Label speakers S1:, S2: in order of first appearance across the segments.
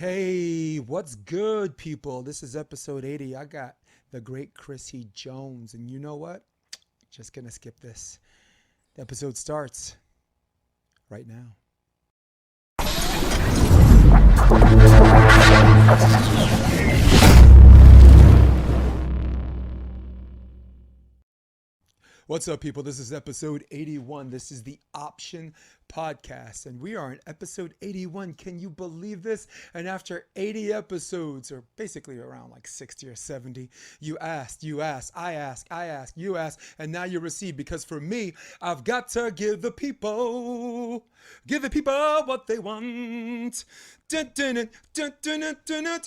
S1: Hey, what's good, people? This is episode 80. I got the great Crissy Jones. And you know what? Just gonna skip this. The episode starts right now. What's up, people? This is episode 81. This is the Option Podcast, and we are in episode 81. Can you believe this? And after 80 episodes, or basically around like 60 or 70, you asked, I ask, you ask, and now you receive. Because for me, I've got to give the people what they want. Dun, dun, dun, dun, dun, dun, dun, dun.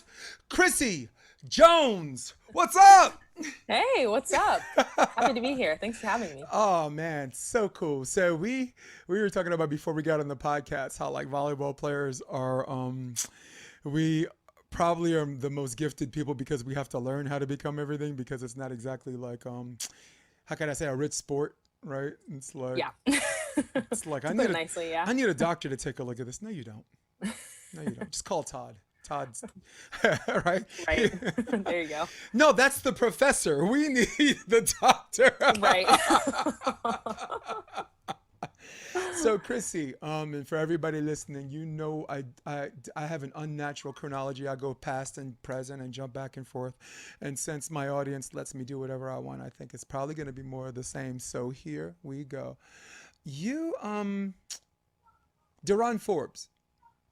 S1: Crissy Jones, what's up?
S2: Hey, what's up? Happy to be here. Thanks for having me.
S1: Oh man, so cool. So we were talking about before we got on the podcast how like volleyball players are we probably are the most gifted people because we have to learn how to become everything because it's not exactly like how can I say a rich sport, right? It's like
S2: Yeah.
S1: it's like
S2: To put it nicely, yeah.
S1: I need a doctor to take a look at this. No, you don't. No, you don't. Just call Todd. Todd's right.
S2: Right. There you go.
S1: No, that's the professor. We need the doctor.
S2: Right.
S1: So, Chrissy, and for everybody listening, you know I have an unnatural chronology. I go past and present and jump back and forth. And since my audience lets me do whatever I want, I think it's probably going to be more of the same. So here we go. You, Duran Forbes,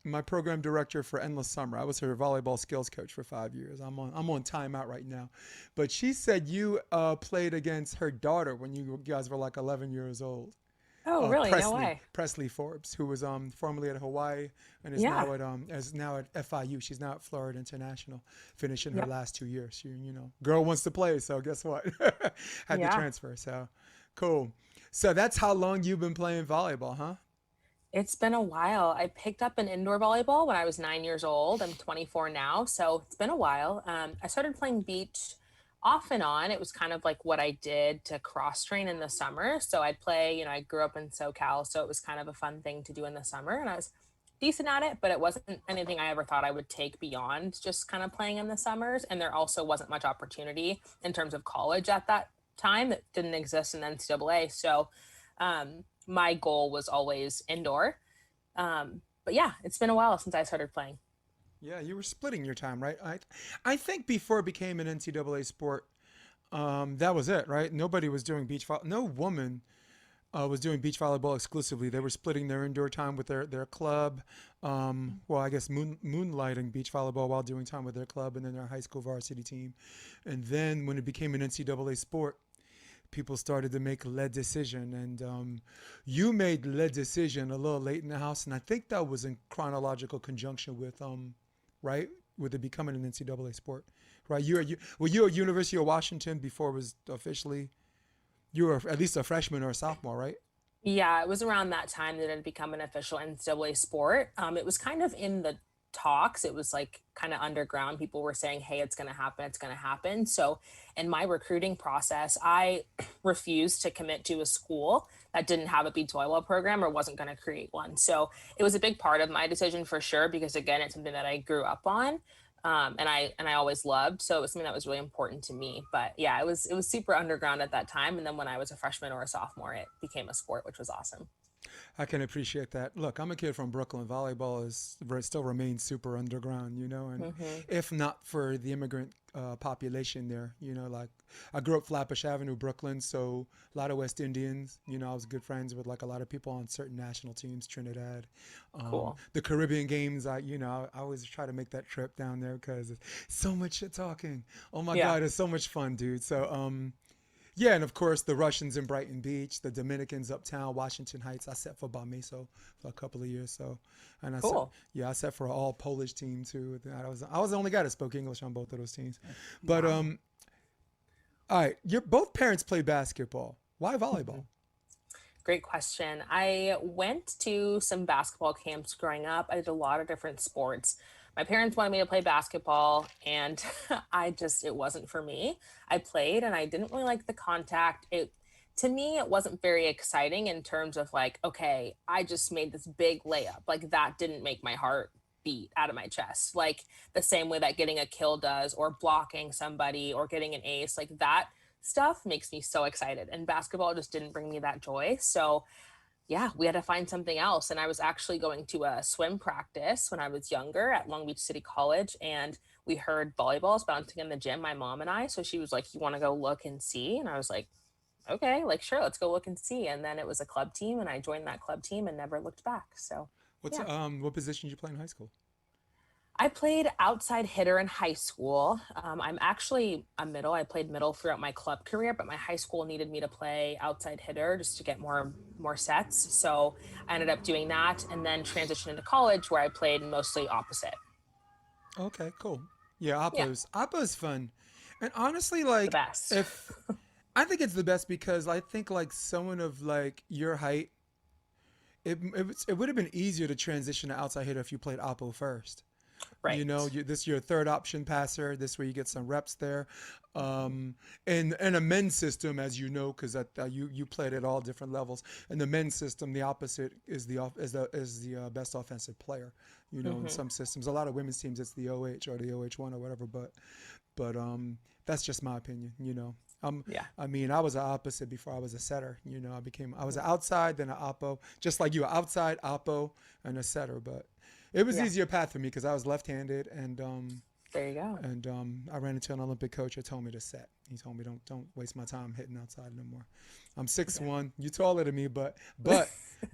S1: my program director for Endless Summer. I was her volleyball skills coach for 5 years. I'm on timeout right now, but she said you played against her daughter when you guys were like 11 years old.
S2: Oh, really? No
S1: Presley
S2: way.
S1: Presley Forbes, who was formerly at Hawaii and
S2: Yeah.
S1: is now at FIU. She's now at Florida International, finishing her
S2: Yep.
S1: last 2 years. Girl wants to play, so guess what? Had to
S2: Yeah.
S1: transfer. So cool. So that's how long you've been playing volleyball, huh?
S2: It's been a while. I picked up an indoor volleyball when I was 9 years old. I'm 24 now, so it's been a while. I started playing beach off and on. It was kind of like what I did to cross train in the summer. So I'd play, I grew up in SoCal, so it was kind of a fun thing to do in the summer. And I was decent at it, but it wasn't anything I ever thought I would take beyond just kind of playing in the summers. And there also wasn't much opportunity in terms of college at that time that didn't exist in NCAA. So my goal was always indoor. But yeah, it's been a while since I started playing.
S1: Yeah, you were splitting your time, right? I think before it became an NCAA sport, that was it, right? Nobody was doing beach volleyball. No woman was doing beach volleyball exclusively. They were splitting their indoor time with their club. Well, I guess moonlighting beach volleyball while doing time with their club and then their high school varsity team. And then when it became an NCAA sport, people started to make lead decision. And you made lead decision a little late in the house. And I think that was in chronological conjunction with right? With it becoming an NCAA sport, right? Were you at University of Washington before it was officially? You were at least a freshman or a sophomore, right?
S2: Yeah, it was around that time that it had become an official NCAA sport. It was kind of in the talks. It was like kind of underground. People were saying, hey, it's going to happen. It's going to happen. So in my recruiting process, I refused to commit to a school that didn't have a beach volleyball program or wasn't going to create one. So it was a big part of my decision for sure, because again, it's something that I grew up on. And I always loved. So it was something that was really important to me. But yeah, it was super underground at that time. And then when I was a freshman or a sophomore, it became a sport, which was awesome.
S1: I can appreciate that. Look, I'm a kid from Brooklyn. Volleyball still remains super underground, and
S2: Hmm.
S1: if not for the immigrant population there, like I grew up Flatbush Avenue, Brooklyn, so a lot of West Indians. I was good friends with like a lot of people on certain national teams, Trinidad,
S2: Cool.
S1: the Caribbean games. I always try to make that trip down there because it's so much shit talking. Oh my
S2: Yeah.
S1: God, it's so much fun, dude. So yeah, and of course the Russians in Brighton Beach, the Dominicans uptown, Washington Heights. I set for Balmeso for a couple of years, so and
S2: Cool.
S1: I set for an all Polish team too. I was the only guy that spoke English on both of those teams. But
S2: Wow.
S1: all right, your both parents play basketball. Why volleyball?
S2: Great question. I went to some basketball camps growing up. I did a lot of different sports. My parents wanted me to play basketball, and it wasn't for me. I played and I didn't really like the contact. To me, it wasn't very exciting in terms of like, okay, I just made this big layup. Like that didn't make my heart beat out of my chest, like the same way that getting a kill does, or blocking somebody, or getting an ace. Like that stuff makes me so excited. And basketball just didn't bring me that joy. So yeah, we had to find something else. And I was actually going to a swim practice when I was younger at Long Beach City College. And we heard volleyballs bouncing in the gym, my mom and I. So she was like, "You want to go look and see?" And I was like, "Okay, like, sure, let's go look and see." And then it was a club team, and I joined that club team and never looked back. So
S1: What's
S2: yeah.
S1: what position did you play in high school?
S2: I played outside hitter in high school. I'm actually a middle. I played middle throughout my club career, but my high school needed me to play outside hitter just to get more sets. So I ended up doing that, and then transitioned into college where I played mostly opposite.
S1: Okay, cool. Yeah,
S2: Yeah,
S1: Oppo's fun, and honestly,
S2: the
S1: like
S2: best.
S1: if I think it's the best because I think like someone of like your height, it would have been easier to transition to outside hitter if you played Oppo first. You know,
S2: Right.
S1: this your third option passer. This way you get some reps there, and a men's system, as you know, because you played at all different levels. In the men's system, the opposite is the best offensive player. You know, in
S2: Hmm.
S1: some systems, a lot of women's teams it's the OH or the OH1 or whatever. But that's just my opinion. You know,
S2: Yeah.
S1: I mean, I was an opposite before I was a setter. You know, I was an outside then an oppo, just like you, outside oppo and a setter. But it was
S2: Yeah.
S1: easier path for me because I was left-handed,
S2: There you go.
S1: I ran into an Olympic coach that told me to set. He told me don't waste my time hitting outside no more. I'm six
S2: Yeah.
S1: one. You taller than me, but my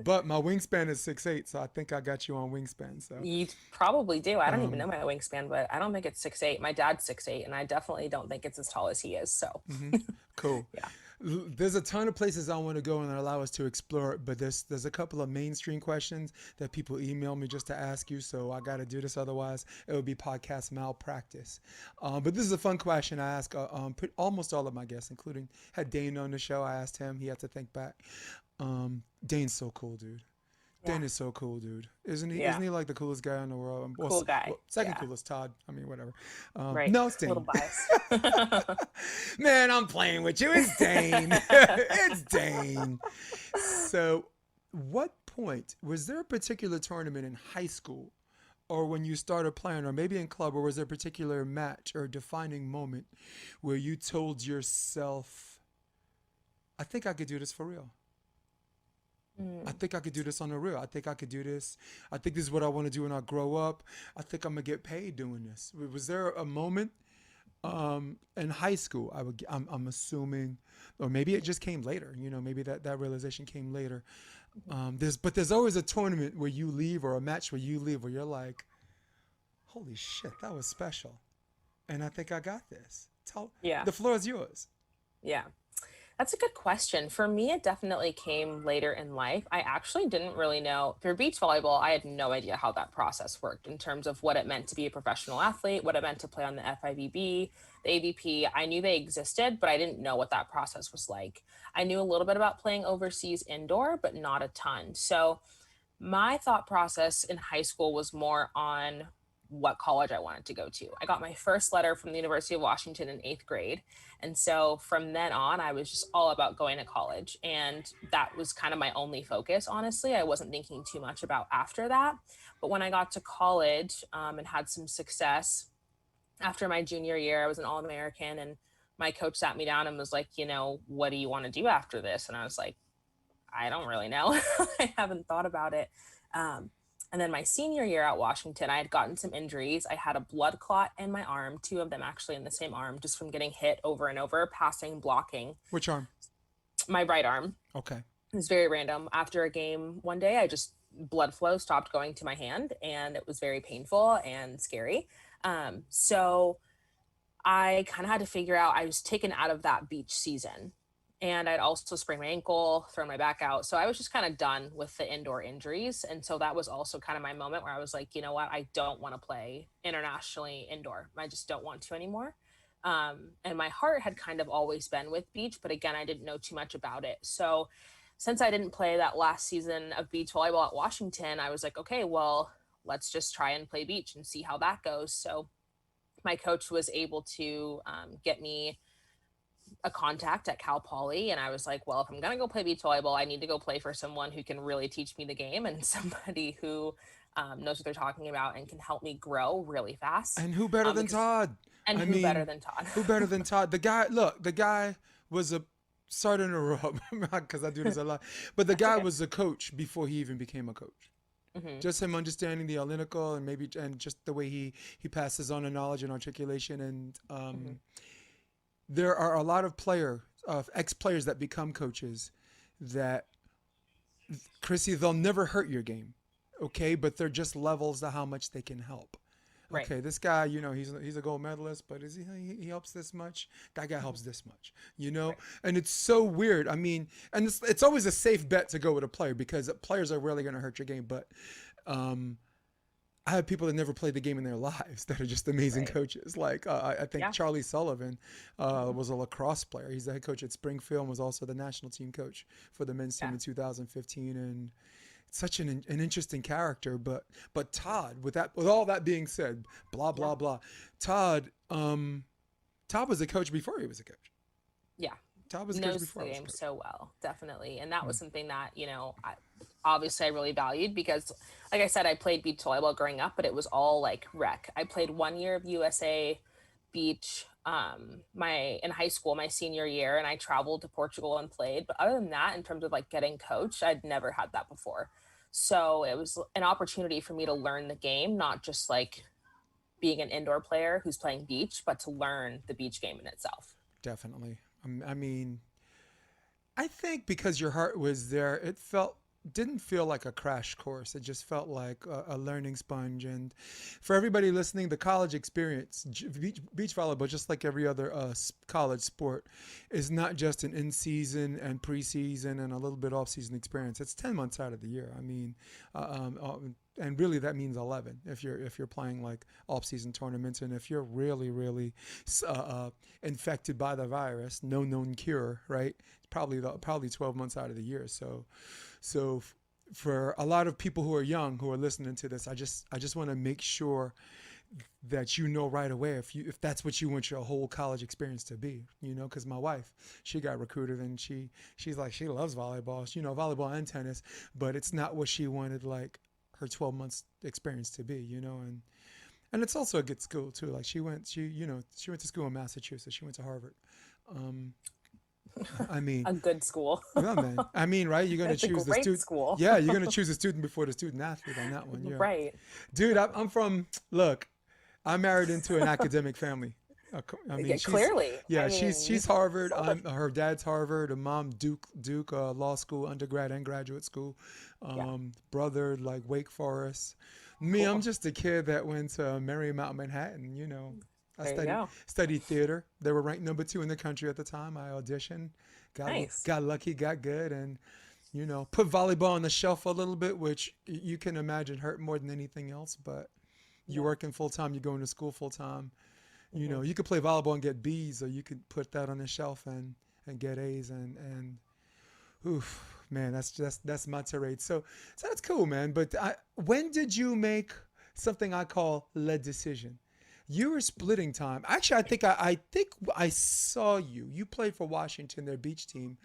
S1: wingspan is 6'8", so I think I got you on wingspan. So
S2: You probably do. I don't even
S1: um,
S2: know my wingspan, but I don't think it's 6'8". My dad's 6'8", and I definitely don't think it's as tall as he is. So
S1: hmm cool.
S2: yeah.
S1: There's a ton of places I want to go and allow us to explore, but there's a couple of mainstream questions that people email me just to ask you. So I got to do this, otherwise it would be podcast malpractice. But this is a fun question I ask almost all of my guests, including had Dane on the show. I asked him; he had to think back. Dane's so cool, dude.
S2: Yeah.
S1: Dane is so cool, dude. Isn't he?
S2: Yeah.
S1: Isn't he like the coolest guy in the world?
S2: Cool guy.
S1: Second
S2: Yeah.
S1: coolest, Todd. I mean, whatever.
S2: Right.
S1: No, it's
S2: A little
S1: Dane.
S2: biased.
S1: Man, I'm playing with you. It's Dane. It's Dane. So, what point was there a particular tournament in high school or when you started playing, or maybe in club, or was there a particular match or defining moment where you told yourself, I think I could do this for real? I
S2: Mm.
S1: think I could do this on the real. I think I could do this. I think this is what I want to do when I grow up. I think I'm gonna get paid doing this. Was there a moment in high school? I'm assuming, or maybe it just came later. You know, maybe that realization came later. There's always a tournament where you leave, or a match where you leave, where you're like, holy shit, that was special, and I think I got this.
S2: Yeah.
S1: The floor is yours.
S2: Yeah. That's a good question. For me, it definitely came later in life. I actually didn't really know. For beach volleyball, I had no idea how that process worked in terms of what it meant to be a professional athlete, what it meant to play on the FIVB, the AVP. I knew they existed, but I didn't know what that process was like. I knew a little bit about playing overseas indoor, but not a ton. So my thought process in high school was more on what college I wanted to go to. I got my first letter from the University of Washington in eighth grade. And so from then on, I was just all about going to college. And that was kind of my only focus, honestly. I wasn't thinking too much about after that. But when I got to college and had some success after my junior year, I was an All American. And my coach sat me down and was like, what do you want to do after this? And I was like, I don't really know. I haven't thought about it. Um, and then my senior year at Washington, I had gotten some injuries. I had a blood clot in my arm, two of them actually in the same arm, just from getting hit over and over, passing, blocking.
S1: Which arm?
S2: My right arm.
S1: Okay.
S2: It was very random. After a game one day, I just blood flow stopped going to my hand, and it was very painful and scary. So I kind of had to figure out, I was taken out of that beach season, and I'd also sprained my ankle, thrown my back out. So I was just kind of done with the indoor injuries. And so that was also kind of my moment where I was like, you know what? I don't want to play internationally indoor. I just don't want to anymore. And my heart had kind of always been with beach, but again, I didn't know too much about it. So since I didn't play that last season of beach volleyball at Washington, I was like, okay, well, let's just try and play beach and see how that goes. So my coach was able to get me a contact at Cal Poly, and I was like, well, if I'm gonna go play beach volleyball, I need to go play for someone who can really teach me the game and somebody who knows what they're talking about and can help me grow really fast.
S1: And who better than
S2: Because
S1: Todd?
S2: and
S1: I
S2: who better
S1: mean,
S2: than Todd?
S1: who better than Todd? The guy was a sorry to interrupt because I do this a lot, but the
S2: That's
S1: guy
S2: okay.
S1: was a coach before he even became a coach.
S2: Hmm.
S1: Just him understanding the analytical and just the way he passes on the knowledge and articulation and
S2: Hmm.
S1: there are a lot of ex players that become coaches that Chrissy, they'll never hurt your game, okay, but they're just levels to how much they can help.
S2: Right.
S1: Okay, this guy, he's a gold medalist, but he helps this much? That guy
S2: Hmm.
S1: helps this much,
S2: Right.
S1: and it's so weird. I mean, and it's always a safe bet to go with a player because players are rarely going to hurt your game. But um, I have people that never played the game in their lives that are just amazing
S2: Right.
S1: coaches. Like I think
S2: Yeah.
S1: Charlie Sullivan
S2: Hmm.
S1: was a lacrosse player. He's the head coach at Springfield and was also the national team coach for the men's team
S2: Yeah.
S1: in 2015. And such an interesting character. But Todd, with all that being said, blah
S2: Yeah.
S1: blah blah. Todd Todd was a coach before he was a coach.
S2: Yeah.
S1: Todd was a coach
S2: Knows
S1: before
S2: the
S1: I was a
S2: game
S1: coach.
S2: so well, definitely. And that was something that, obviously I really valued because, like I said, I played beach volleyball growing up, but it was all like rec. I played 1 year of USA beach my in high school, my senior year, and I traveled to Portugal and played. But other than that, in terms of like getting coached, I'd never had that before. So it was an opportunity for me to learn the game, not just like being an indoor player who's playing beach, but to learn the beach game in itself.
S1: Definitely. I mean, I think because your heart was there, it didn't feel like a crash course. It just felt like a learning sponge. And for everybody listening, the college experience, beach volleyball, just like every other college sport, is not just an in-season and preseason and a little bit off-season experience. It's 10 months out of the year. I mean, and really that means 11 if you're playing like off-season tournaments and if you're really infected by the virus, no known cure, right? Probably 12 months out of the year. So for a lot of people who are young who are listening to this, I just want to make sure that you know right away if that's what you want your whole college experience to be, because my wife, she got recruited and she's like, she loves volleyball, volleyball and tennis, but it's not what she wanted like her 12 months experience to be, and it's also a good school too. Like she went to school in Massachusetts. She went to Harvard. Um, I mean,
S2: A good school.
S1: yeah, man. I mean, right? You're gonna
S2: It's a
S1: choose the
S2: great
S1: student.
S2: school.
S1: Yeah, you're gonna choose the student before the student athlete on that one. Yeah,
S2: Right.
S1: dude. I'm from. Look, I'm married into an academic family. I mean,
S2: Yeah, clearly.
S1: yeah,
S2: I mean, you
S1: she's Harvard.
S2: sold it.
S1: Her dad's Harvard. Her mom Duke Law School, undergrad and graduate school.
S2: Yeah.
S1: Brother like Wake Forest. Me, I'm
S2: Cool.
S1: just a kid that went to Marymount, Manhattan. I
S2: There you go.
S1: studied theater. They were ranked number 2 in the country at the time. I auditioned,
S2: Nice.
S1: got lucky, got good, and put volleyball on the shelf a little bit, which you can imagine hurt more than anything else. But you're
S2: Yeah.
S1: working full time, you're going to school full time.
S2: Hmm.
S1: You could play volleyball and get B's, or you could put that on the shelf and get A's and oof, man, that's my tirade. So that's cool, man. But when did you make something I call lead decision? You were splitting time. Actually, I saw you. You played for Washington, their beach team,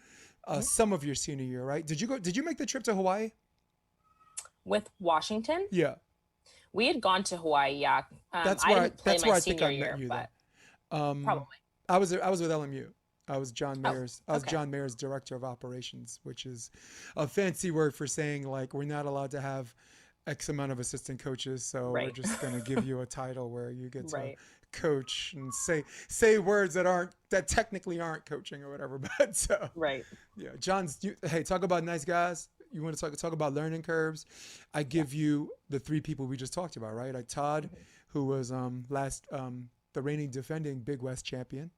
S2: Hmm.
S1: some of your senior year, right? Did you make the trip to Hawaii?
S2: With Washington,
S1: Yeah,
S2: we had gone to Hawaii. Yeah.
S1: that's
S2: I
S1: where I,
S2: didn't play
S1: that's
S2: my
S1: where I think
S2: senior
S1: I met
S2: year,
S1: you though.
S2: but
S1: Um,
S2: probably.
S1: I was with LMU.
S2: Oh,
S1: I was
S2: okay.
S1: John Mayer's director of operations, which is a fancy word for saying like we're not allowed to have X amount of assistant coaches, so we're
S2: Right.
S1: just gonna give you a title where you get to
S2: Right.
S1: coach and say words that technically aren't coaching or whatever. But so
S2: Right.
S1: yeah, hey, talk about nice guys. You want to talk about learning curves? I
S2: Yeah.
S1: give you the 3 people we just talked about, right? Like Todd,
S2: Hmm.
S1: who was the reigning defending Big West champion.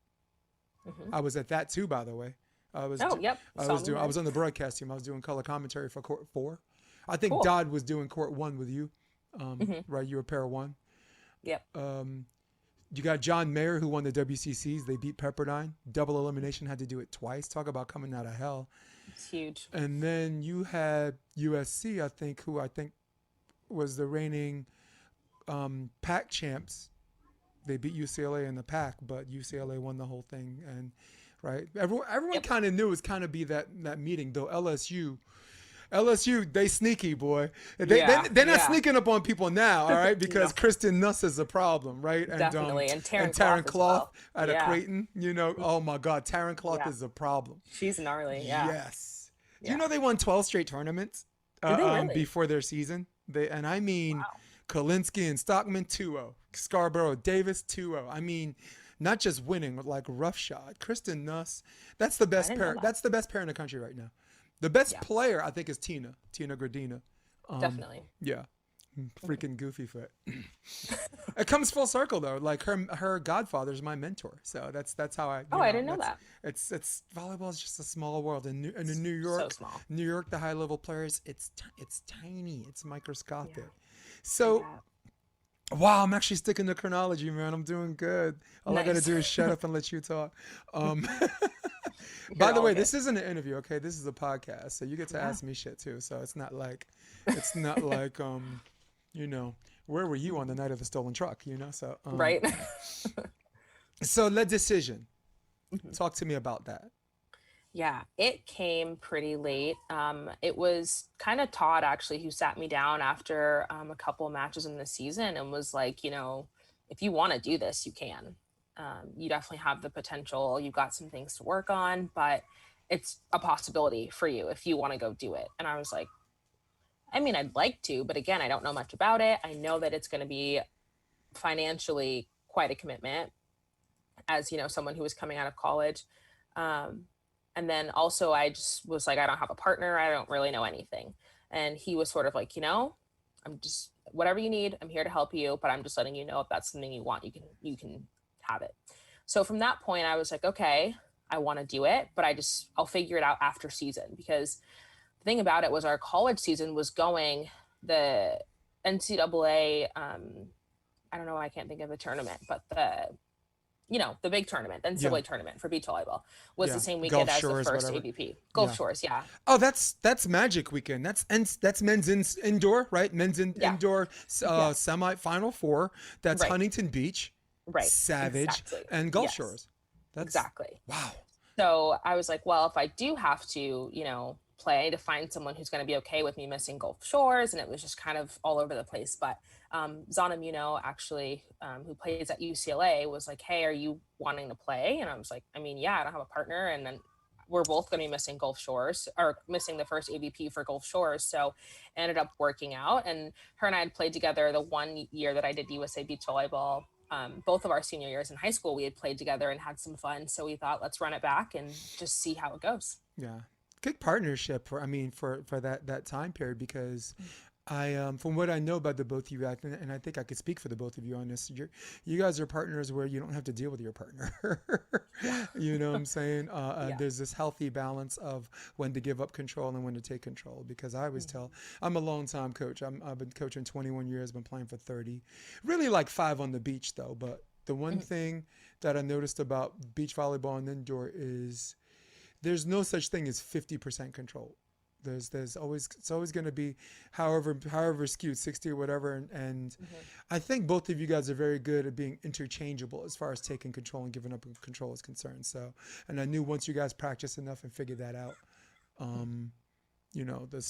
S2: Hmm.
S1: I was at that too, by the way. I was
S2: Oh,
S1: do-
S2: yep. Saw me
S1: I
S2: then.
S1: was on the broadcast team. I was doing color commentary for Court 4. I think
S2: Cool.
S1: Dodd was doing Court 1 with you.
S2: Hmm.
S1: Right, you were pair 1.
S2: Yep.
S1: Um, you got John Mayer who won the WCCs. They beat Pepperdine. Double elimination, had to do it twice. Talk about coming out of hell.
S2: It's huge.
S1: And then you had USC, who I think was the reigning PAC champs. They beat UCLA in the PAC, but UCLA won the whole thing. And right, everyone
S2: Yep.
S1: kind of knew it was kind of be that meeting, though LSU LSU, they sneaky, boy.
S2: Yeah,
S1: They're not
S2: yeah.
S1: sneaking up on people now, all right?
S2: No,
S1: Because Kristen Nuss is a problem, right?
S2: definitely. And
S1: And
S2: Taryn
S1: Taryn
S2: Cloth as
S1: Cloth
S2: well.
S1: out of
S2: Yeah.
S1: Creighton, you know, oh my God, Taryn Cloth
S2: Yeah.
S1: is a problem.
S2: She's gnarly. Yeah.
S1: Yes. Do you
S2: Yeah.
S1: know they won 12 straight tournaments
S2: Did they really?
S1: before their season? And I mean,
S2: Wow.
S1: Kolinsky and Stockman 2-0, Scarborough Davis 2-0. I mean, not just winning, but like roughshod. Kristen Nuss, that's the
S2: I
S1: best
S2: didn't know
S1: pair.
S2: that.
S1: That's the best pair in the country right now. The best
S2: Yeah,
S1: player, I think, is Tina Gradina.
S2: definitely.
S1: Yeah, freaking goofy foot. It comes full circle though. Like her godfather's my mentor, so that's how I.
S2: Oh, I didn't know that.
S1: It's volleyball is just a small world, and in New
S2: So
S1: York,
S2: small.
S1: the high level players, it's tiny, it's microscopic.
S2: Yeah. I
S1: So
S2: bet.
S1: wow, I'm actually sticking to chronology, man. I'm doing good. All I gotta
S2: Nice.
S1: do is shut up and let you talk. Um, by
S2: You're
S1: the
S2: all
S1: way,
S2: good.
S1: this isn't an interview, okay? This is a podcast, so you get to
S2: Yeah.
S1: ask me shit too. So it's not like you know, where were you on the night of the stolen truck? You know, so
S2: Right.
S1: so the decision. Talk to me about that.
S2: Yeah, it came pretty late. It was kind of Todd actually who sat me down after a couple of matches in the season and was like, if you want to do this, you can. You definitely have the potential. You've got some things to work on, but it's a possibility for you if you want to go do it. And I was like, I mean, I'd like to, but again, I don't know much about it. I know that it's going to be financially quite a commitment as, someone who was coming out of college. Um, and then also I just was like, I don't have a partner. I don't really know anything. And he was sort of like, I'm just, whatever you need, I'm here to help you, but I'm just letting you know if that's something you want, you can have it. So from that point, I was like, okay, I want to do it, but I'll figure it out after season, because the thing about it was our college season was going the NCAA, I don't know, I can't think of the tournament, but the big tournament, the
S1: Yeah,
S2: NCAA tournament for beach volleyball was the
S1: yeah.
S2: same weekend
S1: Gulf
S2: as the
S1: Shores,
S2: first
S1: whatever.
S2: AVP. Gulf
S1: Yeah.
S2: Shores, yeah.
S1: Oh, that's Magic Weekend. That's men's indoor, right?
S2: Yeah.
S1: Indoor
S2: Yeah.
S1: semi-final four. That's
S2: Right.
S1: Huntington Beach,
S2: Right.
S1: Savage,
S2: Exactly.
S1: and Gulf
S2: Yes.
S1: Shores. That's
S2: Exactly.
S1: wow.
S2: So I was like, well, if I do have to, play, to find someone who's going to be okay with me missing Gulf Shores. And it was just kind of all over the place. But Zana Muno, actually, who plays at UCLA, was like, hey, are you wanting to play? And I was like, I mean, yeah, I don't have a partner. And then we're both going to be missing Gulf Shores, or missing the first AVP for Gulf Shores. So it ended up working out. And her and I had played together the one year that I did USA Beach Volleyball. Both of our senior years in high school, we had played together and had some fun. So we thought, let's run it back and just see how it goes.
S1: Yeah, good partnership for that time period, because I from what I know about the both of you, and I think I could speak for the both of you on this. You guys are partners where you don't have to deal with your partner. You know what I'm saying?
S2: Yeah.
S1: There's this healthy balance of when to give up control and when to take control. Because I always tell, I'm a long time coach. I've been coaching 21 years, been playing for 30. Really like 5 on the beach though. But the one thing that I noticed about beach volleyball and indoor is there's no such thing as 50% control. There's always, it's always going to be however skewed, 60 or whatever, and I think both of you guys are very good at being interchangeable as far as taking control and giving up control is concerned. So, and I knew once you guys practice enough and figure that out, there's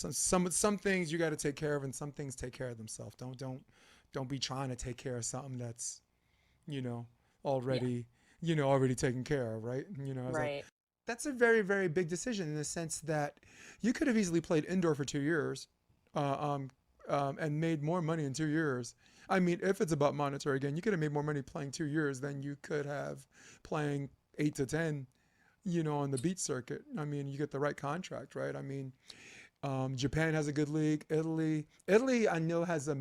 S1: some things you got to take care of, and some things take care of themselves. Don't be trying to take care of something that's already already taken care of, right?
S2: Right.
S1: That's a very, very big decision, in the sense that you could have easily played indoor for 2 years and made more money in 2 years. I mean, if it's about monetary gain, you could have made more money playing 2 years than you could have playing 8 to 10, on the beach circuit. I mean, you get the right contract, right? I mean, Japan has a good league. Italy, I know, has a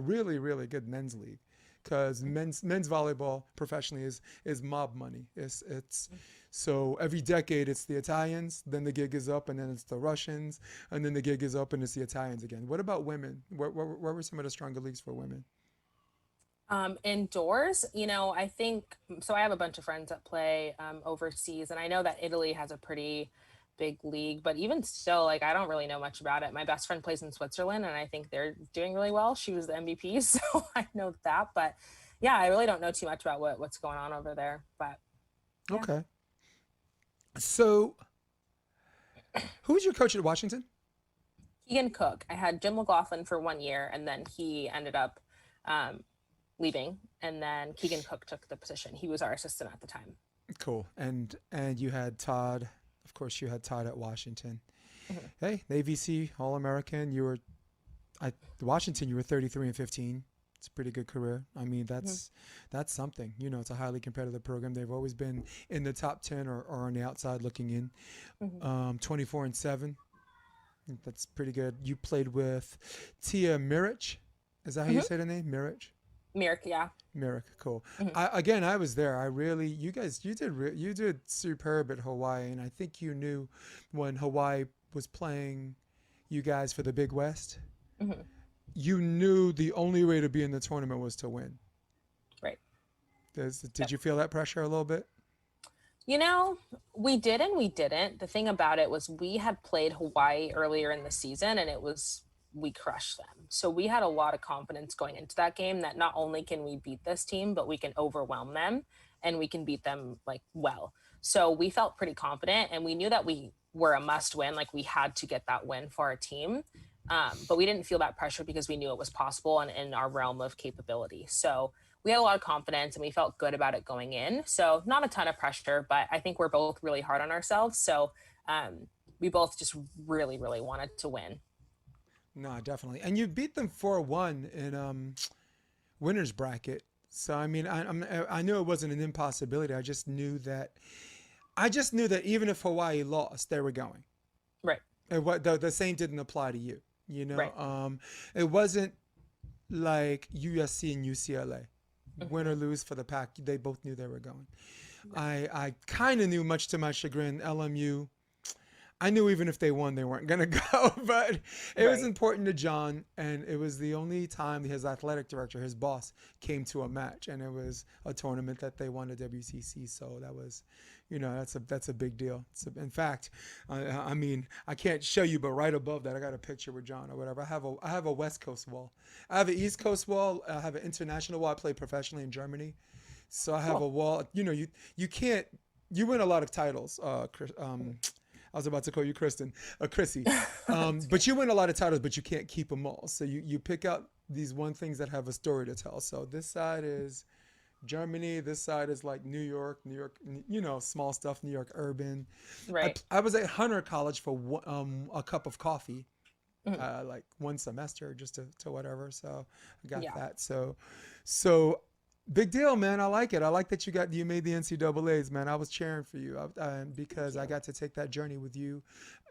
S1: really, really good men's league, because men's volleyball professionally is mob money. It's so every decade it's the Italians, then the gig is up, and then it's the Russians, and then the gig is up, and it's the Italians again. What about women? What were some of the stronger leagues for women?
S2: Indoors, I think so. I have a bunch of friends that play overseas, and I know that Italy has a pretty big league, but even still, like, I don't really know much about it. My best friend plays in Switzerland, and I think they're doing really well. She was the MVP, so I know that. But yeah, I really don't know too much about what's going on over there. But yeah.
S1: Okay. So, who was your coach at Washington?
S2: Keegan Cook. I had Jim McLaughlin for 1 year, and then he ended up leaving, and then Keegan Cook took the position. He was our assistant at the time.
S1: Cool. And you had Todd. Of course, you had Todd at Washington.
S2: Mm-hmm.
S1: Hey, AVC All American. You were at Washington. You were 33-15. It's a pretty good career. I mean, that's something. You know, it's a highly competitive program. They've always been in the top 10 or on the outside looking in. 24-7. That's pretty good. You played with Tia Mirich. Is that how you say the name? Mirich?
S2: Mirich, yeah.
S1: Mirich, cool. I was there. You did superb at Hawaii, and I think you knew when Hawaii was playing you guys for the Big West. You knew the only way to be in the tournament was to win.
S2: Right.
S1: Did you feel that pressure a little bit?
S2: You know, we did and we didn't. The thing about it was we had played Hawaii earlier in the season, and we crushed them. So we had a lot of confidence going into that game that not only can we beat this team, but we can overwhelm them and we can beat them like well. So we felt pretty confident, and we knew that we were a must win. Like we had to get that win for our team. But we didn't feel that pressure because we knew it was possible and in our realm of capability. So we had a lot of confidence and we felt good about it going in. So not a ton of pressure, but I think we're both really hard on ourselves. So we both just really, really wanted to win.
S1: No, definitely. And you beat them 4-1 in winners bracket. So I mean, I knew it wasn't an impossibility. I just knew that even if Hawaii lost, they were going.
S2: Right.
S1: And the same didn't apply to you. You know,
S2: Right.
S1: It wasn't like USC and UCLA, win or lose for the pack. They both knew they were going. Right. I kind of knew, much to my chagrin, LMU. I knew even if they won, they weren't going to go, but it was important to John, and it was the only time his athletic director, his boss, came to a match, and it was a tournament that they won at WCC. So that was, you know, that's a big deal. In fact, I mean, I can't show you, but right above that, I got a picture with John or whatever. I have a West Coast wall. I have an East Coast wall. I have an international wall. I played professionally in Germany, so I have a wall. You know, you can't. You win a lot of titles. I was about to call you Chrissy. But you win a lot of titles, but you can't keep them all. So you pick out these one things that have a story to tell. So this side is Germany. This side is like New York, you know, small stuff, New York urban.
S2: Right.
S1: I was at Hunter College for a cup of coffee, like one semester, just to whatever. So I got that. So big deal, man. I like it. I like that you made the NCAAs, man. I was cheering for you because I got to take that journey with you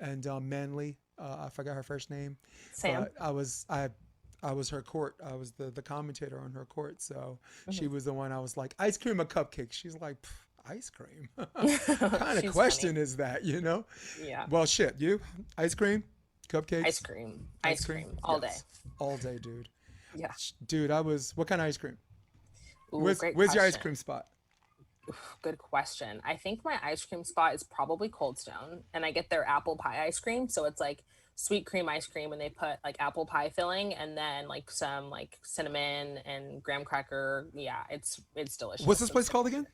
S1: and Manley. I forgot her first name.
S2: Sam.
S1: But I was her court. I was the commentator on her court. So she was the one I was like, ice cream or cupcake? She's like, ice cream? What kind of question is that, you know? Yeah. Well, shit. You? Ice cream? Cupcakes?
S2: Ice cream. All day.
S1: All day, dude.
S2: Yeah.
S1: Dude, what kind of ice cream?
S2: Ooh,
S1: where's your ice cream spot?
S2: Good question. I think my ice cream spot is probably Cold Stone, and I get their apple pie ice cream. So it's like sweet cream ice cream, and they put like apple pie filling and then like some like cinnamon and graham cracker. Yeah, it's delicious.
S1: What's this place called again?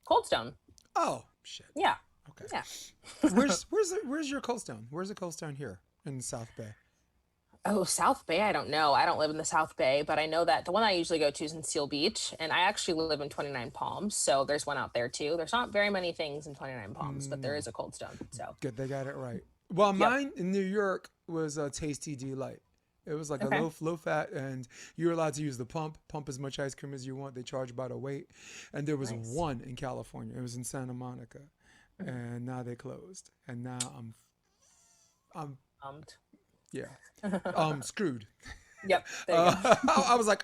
S2: Cold Stone.
S1: Oh shit.
S2: Yeah.
S1: Okay.
S2: Yeah.
S1: Where's your Cold Stone? Where's the Cold Stone here in South Bay?
S2: Oh, South Bay, I don't know. I don't live in the South Bay, but I know that the one I usually go to is in Seal Beach, and I actually live in 29 Palms, so there's one out there too. There's not very many things in 29 Palms, but there is a Cold Stone. So
S1: good, they got it right. Well, mine in New York was a Tasty Delight. It was like a low fat, and you're allowed to use the pump as much ice cream as you want. They charge by the weight, and there was one in California. It was in Santa Monica, and now they closed, and now I'm screwed.
S2: Yep. There you go.
S1: I was like,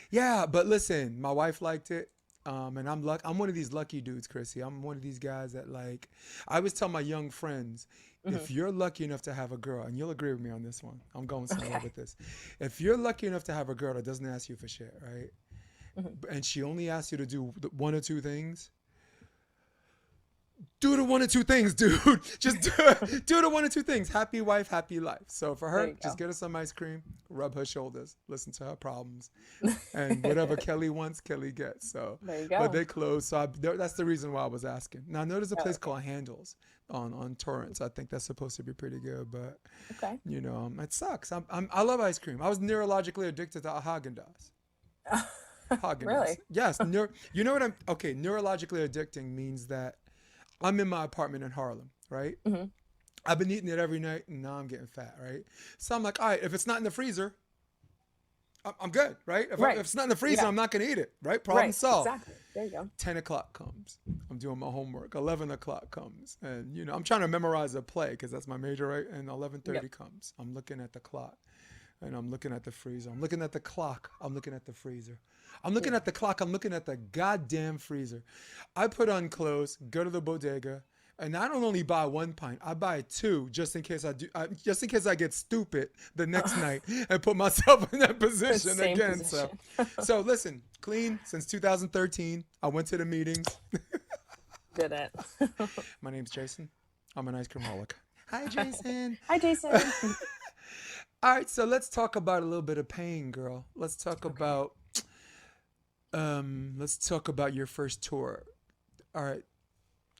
S1: yeah, but listen, my wife liked it. And I'm one of these lucky dudes, Chrissy. I'm one of these guys that like, I always tell my young friends, if you're lucky enough to have a girl, and you'll agree with me on this one, I'm going somewhere with this. If you're lucky enough to have a girl that doesn't ask you for shit, right? And she only asks you to do one or two things, do the one or two things, dude. Just do the one or two things. Happy wife, happy life. So for
S2: There
S1: her,
S2: you
S1: just
S2: go.
S1: get her some ice cream, rub her shoulders, listen to her problems, and whatever Kelly wants, Kelly gets. So,
S2: There you
S1: but
S2: go.
S1: they close. So that's the reason why I was asking. Now I know there's a
S2: Oh,
S1: place
S2: okay.
S1: called Handles on Torrance. I think that's supposed to be pretty good, but
S2: Okay.
S1: it sucks. I love ice cream. I was neurologically addicted to Haagen Dazs. Haagen Dazs.
S2: Really?
S1: Yes, you know what I'm. Okay, neurologically addicting means that I'm in my apartment in Harlem, right?
S2: Hmm.
S1: I've been eating it every night, and now I'm getting fat, right? So I'm like, all right, if it's not in the freezer, I'm good, right? If
S2: Right.
S1: it's not in the freezer,
S2: Yeah.
S1: I'm not gonna eat it, right? Problem
S2: Right.
S1: solved.
S2: Exactly. There you go.
S1: 10 o'clock comes. I'm doing my homework. 11 o'clock comes, and I'm trying to memorize a play because that's my major, right? And 11:30
S2: Yep.
S1: comes. I'm looking at the clock, and I'm looking at the freezer. I'm looking at the clock. I'm looking at the freezer. I'm looking
S2: Yeah.
S1: at the clock. I'm looking at the goddamn freezer. I put on clothes, go to the bodega, and I don't only buy one pint. I buy two just in case just in case I get stupid the next night and put myself in that
S2: The
S1: position
S2: same
S1: again. So,
S2: position.
S1: so listen, clean since 2013. I went to the meetings.
S2: Did it.
S1: My name's Jason. I'm an ice cream holic. Hi, Jason.
S2: Hi, Jason.
S1: All right, so let's talk about a little bit of pain, girl.
S2: Okay.
S1: Let's talk about your first tour. All right,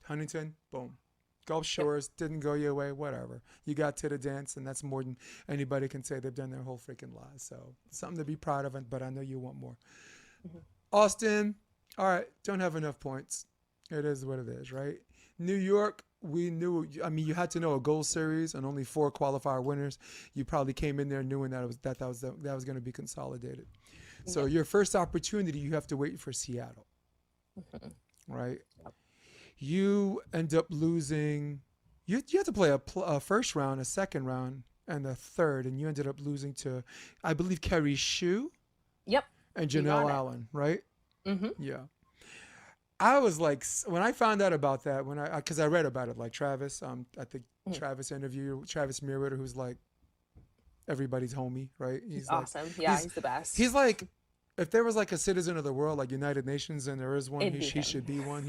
S1: Huntington, boom. Gulf
S2: Yep.
S1: Shores didn't go your way, whatever. You got to the dance, and that's more than anybody can say they've done their whole freaking lives. So something to be proud of, but I know you want more.
S2: Mhm.
S1: Austin, all right, don't have enough points. It is what it is, right? New York, we knew. I mean, you had to know a gold series and only four qualifier winners. You probably came in there knowing that was going to be consolidated. So
S2: Yep.
S1: your first opportunity, you have to wait for Seattle,
S2: Mhm.
S1: right?
S2: Yep.
S1: You end up losing. You had to play a first round, a second round, and a third, and you ended up losing to, I believe, Kerry Shue
S2: Yep.
S1: and
S2: You got
S1: Janelle
S2: it.
S1: Allen, right?
S2: Hmm.
S1: Yeah. I was like, when I found out about that, because I read about it, like Travis, I think
S2: Hmm.
S1: Travis interviewed Travis Merriweather, who's like everybody's homie, right?
S2: He's awesome. Yeah,
S1: He's,
S2: he's the best.
S1: he's like, if there was like a citizen of the world, like United Nations, and there is one,
S2: It'd be
S1: he
S2: him.
S1: should be one.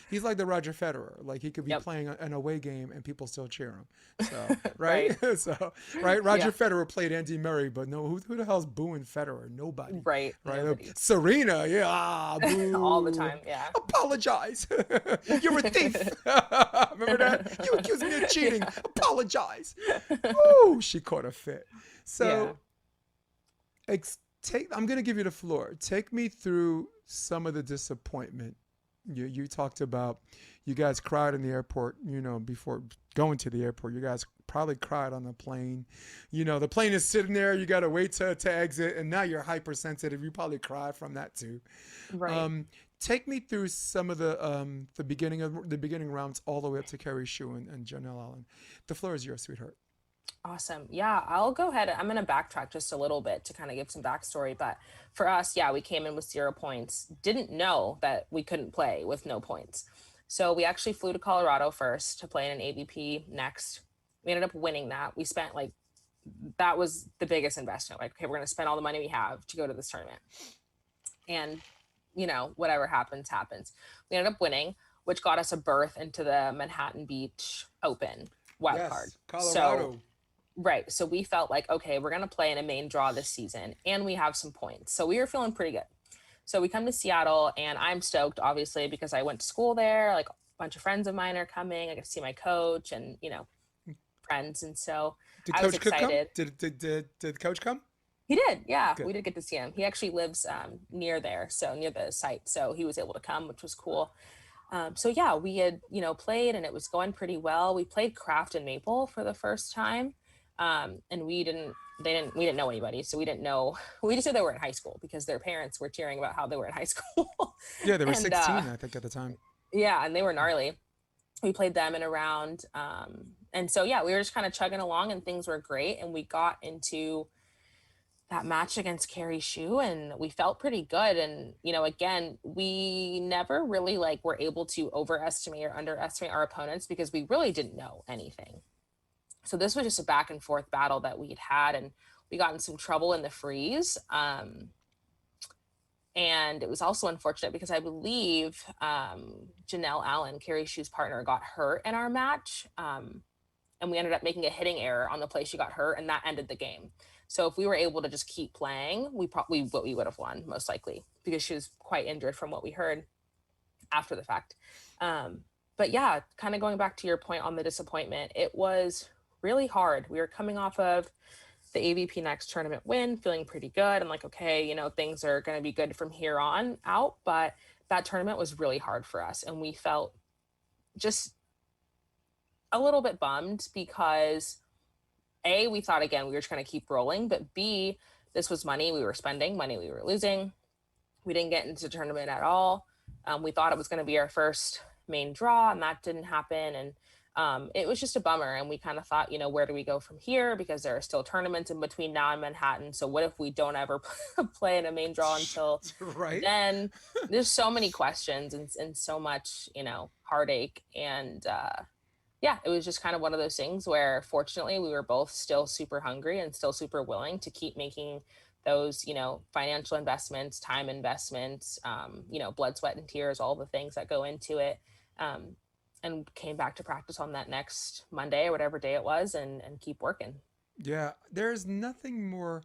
S1: He's like the Roger Federer. Like he could be
S2: Yep.
S1: playing an away game and people still cheer him. So, right?
S2: Right.
S1: So, right? Roger
S2: Yeah.
S1: Federer played Andy Murray, but no, who the hell's booing Federer? Nobody.
S2: Right.
S1: Right?
S2: Nobody.
S1: Serena, yeah,
S2: All the
S1: boo.
S2: time. Yeah.
S1: Apologize. You're a thief. Remember that? You accused me of cheating.
S2: Yeah.
S1: Apologize. Ooh, she caught a fit.
S2: Yeah.
S1: So, I'm gonna give you the floor. Take me through some of the disappointment. You talked about you guys cried in the airport. Before going to the airport, you guys probably cried on the plane. The plane is sitting there. You gotta wait to exit, and now you're hypersensitive. You probably cried from that too.
S2: Right.
S1: Um, Take me through some of the beginning rounds all the way up to Kerry Shue and Janelle Allen. The floor is yours, sweetheart.
S2: Awesome. Yeah, I'll go ahead. I'm going to backtrack just a little bit to kind of give some backstory. But for us, yeah, we came in with 0 points. Didn't know that we couldn't play with no points. So we actually flew to Colorado first to play in an AVP next. We ended up winning that. That was the biggest investment. Like, okay, we're going to spend all the money we have to go to this tournament. And, whatever happens, happens. We ended up winning, which got us a berth into the Manhattan Beach Open wild card.
S1: Yes,
S2: So
S1: Colorado.
S2: right. So we felt like, okay, we're going to play in a main draw this season and we have some points. So we were feeling pretty good. So we come to Seattle and I'm stoked, obviously, because I went to school there. Like a bunch of friends of mine are coming. I get to see my coach and, friends. And so
S1: Did
S2: I was
S1: Coach Cook come?
S2: excited.
S1: Did Coach come?
S2: He did. Yeah.
S1: Good.
S2: We did get to see him. He actually lives near there. So near the site. So he was able to come, which was cool. So yeah, we had, played and it was going pretty well. We played Craft and Maple for the first time. And we didn't know anybody. So we didn't know, we just knew they were in high school because their parents were cheering about how they were in high school.
S1: Yeah, they were
S2: and
S1: 16, I think, at the time.
S2: yeah, and they were gnarly. We played them in a round. And so, yeah, we were just kind of chugging along and things were great. And we got into that match against Carrie Shue and we felt pretty good. And, again, we never really were able to overestimate or underestimate our opponents because we really didn't know anything. So this was just a back and forth battle that we had and we got in some trouble in the freeze. And it was also unfortunate because I believe Janelle Allen, Carrie Shue's partner, got hurt in our match. And we ended up making a hitting error on the play she got hurt, and that ended the game. So if we were able to just keep playing, we would have won most likely, because she was quite injured from what we heard after the fact. But yeah, kind of going back to your point on the disappointment, it was really hard. We were coming off of the AVP Next tournament win, feeling pretty good. I'm like, okay, things are going to be good from here on out. But that tournament was really hard for us. And we felt just a little bit bummed because A, we thought, again, we were just going to keep rolling. But B, this was money we were spending, money we were losing. We didn't get into the tournament at all. We thought it was going to be our first main draw, and that didn't happen. And it was just a bummer. And we kind of thought, where do we go from here? Because there are still tournaments in between now and Manhattan. So what if we don't ever play in a main draw until
S1: Right.
S2: then? There's so many questions and so much, heartache. And yeah, it was just kind of one of those things where fortunately we were both still super hungry and still super willing to keep making those, financial investments, time investments, blood, sweat, and tears, all the things that go into it. And came back to practice on that next Monday or whatever day it was, and keep working.
S1: Yeah, there's nothing more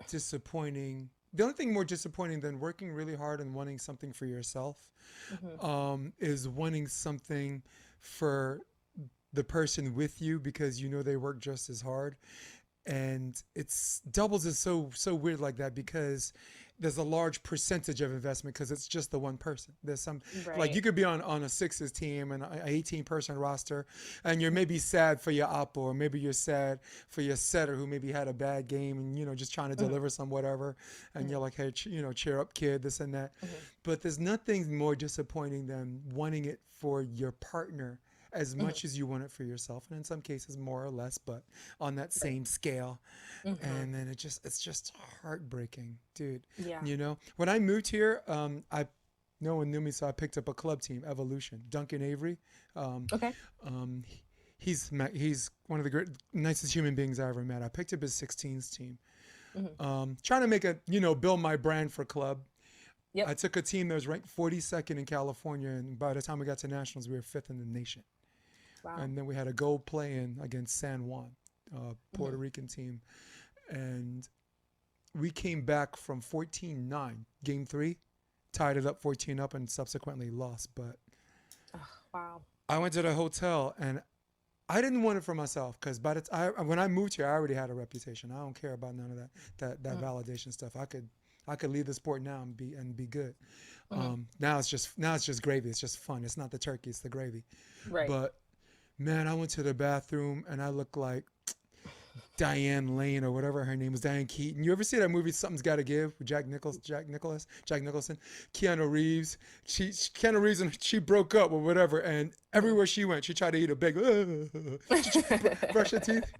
S1: disappointing. The only thing more disappointing than working really hard and wanting something for yourself, is wanting something for the person with you, because they work just as hard. And it's doubles is so weird like that, because there's a large percentage of investment because it's just the one person. There's some, like, you could be on a sixes team and an 18-person roster, and you're maybe sad for your oppo, or maybe you're sad for your setter who maybe had a bad game and just trying to deliver some whatever, and you're like, hey, cheer up, kid, this and that. But there's nothing more disappointing than wanting it for your partner as much as you want it for yourself, and in some cases more or less, but on that same scale. And then it's just heartbreaking, dude.
S2: Yeah.
S1: When I moved here, no one knew me, so I picked up a club team, Evolution. Duncan Avery,
S2: Okay.
S1: he's one of the nicest human beings I ever met. I picked up his 16s team, trying to make build my brand for club.
S2: Yep.
S1: I took a team that was ranked 42nd in California, and by the time we got to nationals, we were 5th in the nation.
S2: Wow.
S1: And then we had a gold play-in against San Juan, Puerto Rican team. And we came back from 14-9, game 3, tied it up 14 up, and subsequently lost. But
S2: Wow.
S1: I went to the hotel, and I didn't want it for myself, because when I moved here, I already had a reputation. I don't care about none of that validation stuff. I could leave the sport now and be good. Now it's just gravy. It's just fun. It's not the turkey. It's the gravy.
S2: Right.
S1: But man, I went to the bathroom and I looked like Diane Lane or whatever her name was, Diane Keaton. You ever see that movie Something's Gotta Give with Jack Nicholson, Keanu Reeves? Keanu Reeves, and she broke up or whatever, and everywhere she went, she tried to eat a bagel, brush her teeth.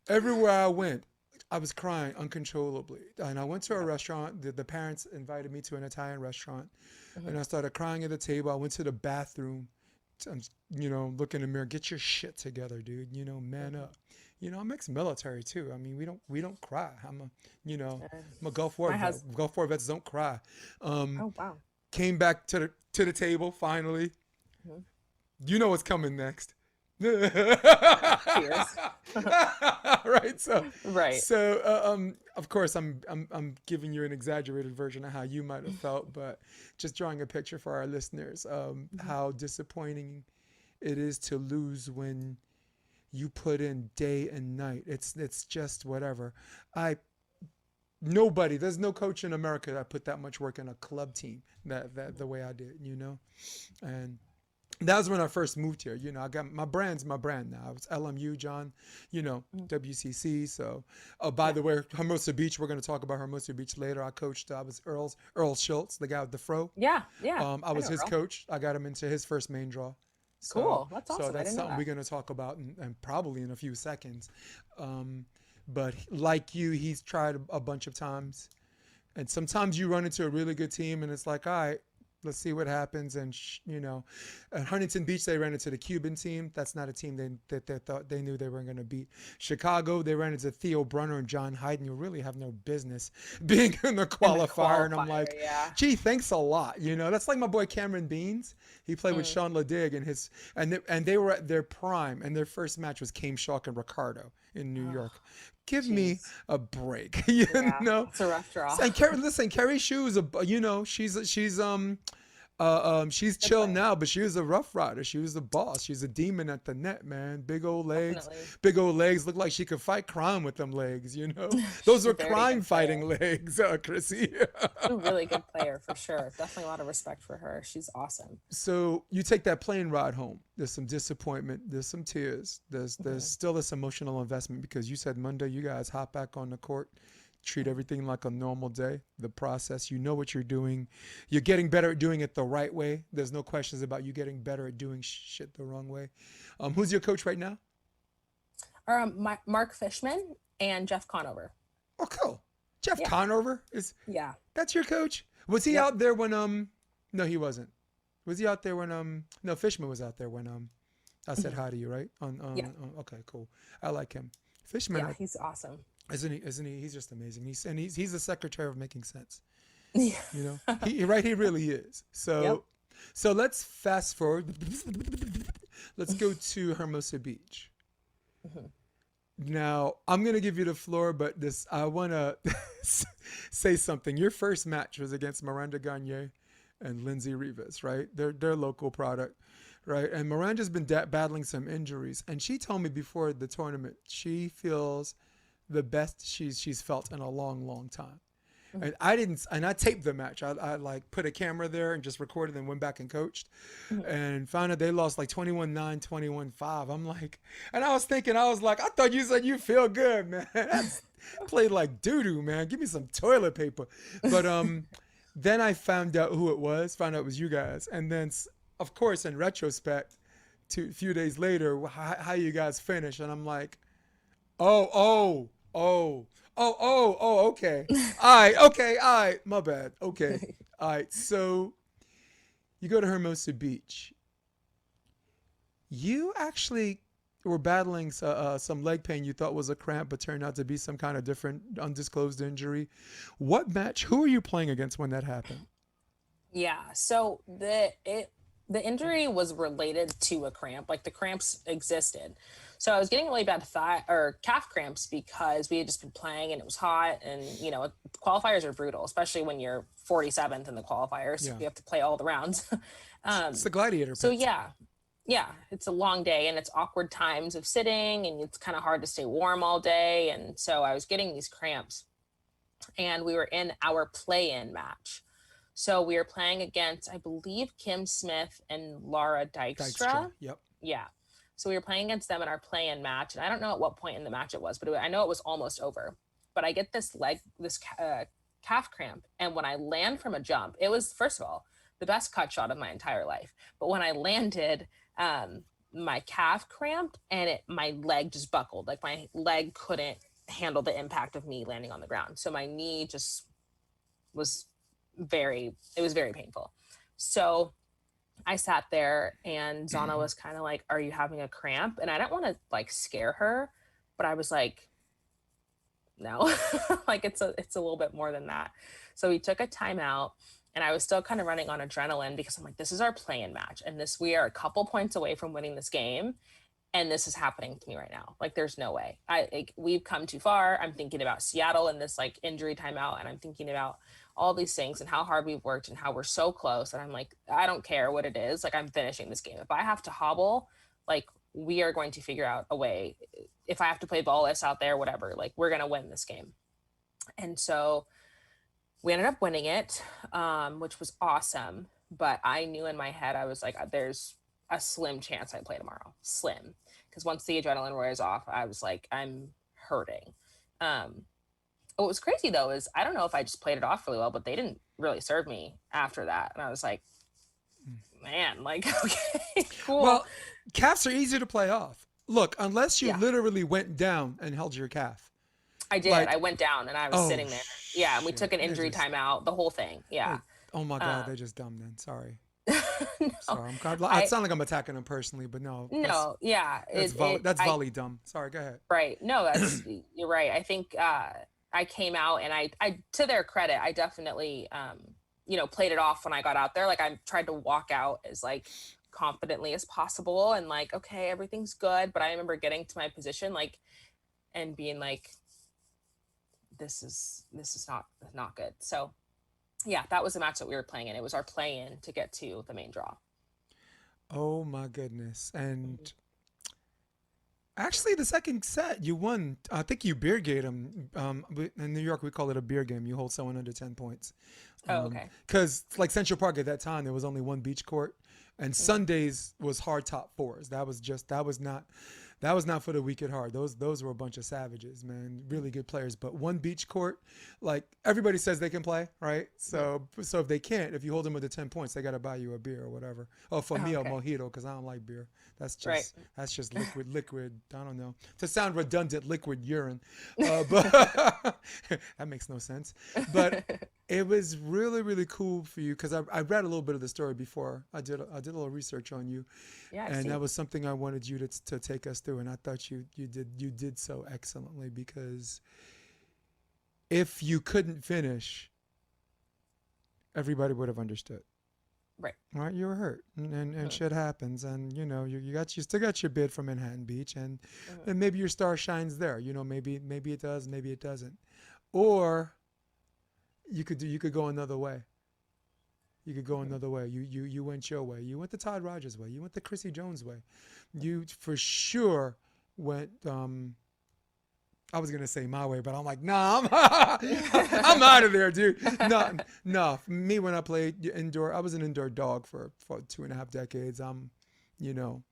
S1: Everywhere I went, I was crying uncontrollably. And I went to a restaurant. The parents invited me to an Italian restaurant, and I started crying at the table. I went to the bathroom. Look in the mirror, get your shit together, dude. Man up. I'm ex-military too. I mean, we don't cry. I'm a Gulf War vet. Gulf War vets don't cry.
S2: Oh wow.
S1: Came back to the table finally. You know what's coming next.
S2: Cheers.
S1: Right.
S2: Right.
S1: So of course I'm giving you an exaggerated version of how you might have felt, but just drawing a picture for our listeners, how disappointing it is to lose when you put in day and night. It's just whatever. There's no coach in America that put that much work in a club team that the way I did, and that was when I first moved here. I got my brand now. I was LMU, John, WCC. So, by the way, Hermosa Beach, we're going to talk about Hermosa Beach later. I was Earl Schultz, the guy with the fro.
S2: Yeah.
S1: I was his coach. I got him into his first main draw. So,
S2: cool. That's awesome.
S1: So that's something we're going to talk about and probably in a few seconds. But like you, he's tried a bunch of times. And sometimes you run into a really good team and it's like, all right, Let's see what happens. And at Huntington Beach they ran into the Cuban team. That's not a team they thought they knew they weren't going to beat. Chicago they ran into Theo Brunner and John Hyden, who really have no business being in the qualifier. And I'm like,
S2: yeah.
S1: gee, thanks a lot. That's like my boy Cameron Beans. He played with Sean Ladig and they were at their prime. And their first match was Kame Schalk and Ricardo in New York. Give me a break,
S2: It's a rough draw.
S1: And Carrie Shu is she's chill now, but she was a rough rider. She was the boss. She's a demon at the net, man. Big old legs.
S2: Definitely.
S1: Big old legs. Look like she could fight crime with them legs, Those were crime fighting legs, Chrissy.
S2: A really good player for sure. Definitely a lot of respect for her. She's awesome.
S1: So you take that plane ride home. There's some disappointment. There's some tears. There's still this emotional investment because you said Monday you guys hop back on the court. Treat everything like a normal day. The process, you know what you're doing. You're getting better at doing it the right way. There's no questions about you getting better at doing shit the wrong way. Who's your coach right now?
S2: Mark Fishman and Jeff Conover.
S1: Oh, cool. Jeff Conover
S2: Yeah.
S1: That's your coach. Was he out there when No, he wasn't. Was he out there when No, Fishman was out there when I said hi to you, right? Okay, cool. I like him. Fishman.
S2: Yeah, he's awesome.
S1: Isn't he? He's just amazing. He's the secretary of making sense.
S2: Yeah.
S1: He really is. So let's fast forward. Let's go to Hermosa Beach. Now I'm gonna give you the floor, but I wanna say something. Your first match was against Miranda Gagne and Lindsay Rivas, right? They're local product, right? And Miranda's been battling some injuries, and she told me before the tournament she feels the best she's felt in a long time. And I taped the match. I like put a camera there and just recorded and went back and coached and found out they lost like 21-9, 21-5. I'm like, and I was like, I thought you said you feel good, man. That's played like doo-doo, man. Give me some toilet paper. But then I found out who it was, found out it was you guys. And then of course, in retrospect, a few days later, how you guys finished. And I'm like, oh, okay. All right. My bad. Okay. All right. So you go to Hermosa Beach. You actually were battling some leg pain you thought was a cramp, but turned out to be some kind of different undisclosed injury. Who are you playing against when that happened?
S2: Yeah. So the injury was related to a cramp. Like the cramps existed. So I was getting really bad calf cramps because we had just been playing and it was hot, and qualifiers are brutal, especially when you're 47th in the qualifiers. Yeah. You have to play all the rounds.
S1: It's the gladiator.
S2: So yeah, it's a long day and it's awkward times of sitting and it's kind of hard to stay warm all day. And so I was getting these cramps, and we were in our play-in match. So we were playing against, I believe, Kim Smith and Laura Dykstra.
S1: Yep.
S2: Yeah. So we were playing against them in our play-in match, and I don't know at what point in the match it was, but I know it was almost over. But I get this calf cramp, and when I land from a jump, it was, first of all, the best cut shot of my entire life. But when I landed, my calf cramped, and my leg just buckled. Like my leg couldn't handle the impact of me landing on the ground. So my knee just was very painful. So I sat there, and Zana was kind of like, are you having a cramp? And I didn't want to like scare her, but I was like, no, like it's a little bit more than that. So we took a timeout, and I was still kind of running on adrenaline because I'm like, this is our play-in match, and we are a couple points away from winning this game. And this is happening to me right now. Like, there's no way. We've come too far. I'm thinking about Seattle and this like injury timeout, and I'm thinking about all these things and how hard we've worked and how we're so close. And I'm like, I don't care what it is. Like, I'm finishing this game. If I have to hobble, like, we are going to figure out a way. If I have to play ballless out there, whatever, like, we're going to win this game. And so we ended up winning it, which was awesome. But I knew in my head, I was like, there's a slim chance I play tomorrow. Slim. Because once the adrenaline wears off, I was like, I'm hurting. What was crazy, though, is I don't know if I just played it off really well, but they didn't really serve me after that. And I was like, man, like, okay, cool.
S1: Well, calves are easy to play off. Look, unless you literally went down and held your calf.
S2: I did. I went down and I was sitting there. Yeah, and we took an injury
S1: just,
S2: timeout, the whole thing. Yeah.
S1: Oh my God, they're just dumb then. Sorry.
S2: No,
S1: Sorry. It
S2: I
S1: sounds like I'm attacking them personally, but no,
S2: no, yeah,
S1: that's
S2: I
S1: volley dumb. Sorry, go ahead.
S2: right. No, that's you're right. I think I came out and I to their credit, I definitely played it off when I got out there. Like I tried to walk out as like confidently as possible and like, okay, everything's good. But I remember getting to my position like and being like, this is not good. So yeah, that was the match that we were playing in. It was our play-in to get to the main draw.
S1: Oh my goodness. And
S2: Mhm.
S1: actually, the second set you won. I think you beer gate them. In New York, we call it a beer game. You hold someone under 10 points.
S2: Oh, okay.
S1: Because like Central Park at that time, there was only one beach court, and
S2: Mhm.
S1: Sundays was hard top fours. That was not for the weak at heart. Those were a bunch of savages, man. Really good players. But one beach court, like everybody says they can play, right?
S2: Mhm.
S1: So if they can't, if you hold them under 10 points, they gotta buy you a beer or whatever. Oh, for
S2: Oh,
S1: me a
S2: okay.
S1: mojito because I don't like beer. That's
S2: Right.
S1: just that's just liquid. I don't know. To sound redundant, liquid urine, but that makes no sense. But it was really really cool for you because I read a little bit of the story before. I did a little research on you,
S2: Yeah, I
S1: and that
S2: see.
S1: was something I wanted you to take us through, and I thought you did so excellently because if you couldn't finish, everybody would have understood.
S2: Right.
S1: Right, you were hurt, and
S2: Mhm.
S1: shit happens, and you still got your bid from Manhattan Beach,
S2: Mhm.
S1: and maybe your star shines there. Maybe it does, maybe it doesn't, or you could go another way. You could go
S2: Mhm.
S1: another way. You went your way. You went the Todd Rogers way. You went the Crissy Jones way. You for sure went. I was gonna say my way, but I'm like, nah, I'm out of there, dude. No, no. For me, when I played indoor, I was an indoor dog for 2.5 decades. You know,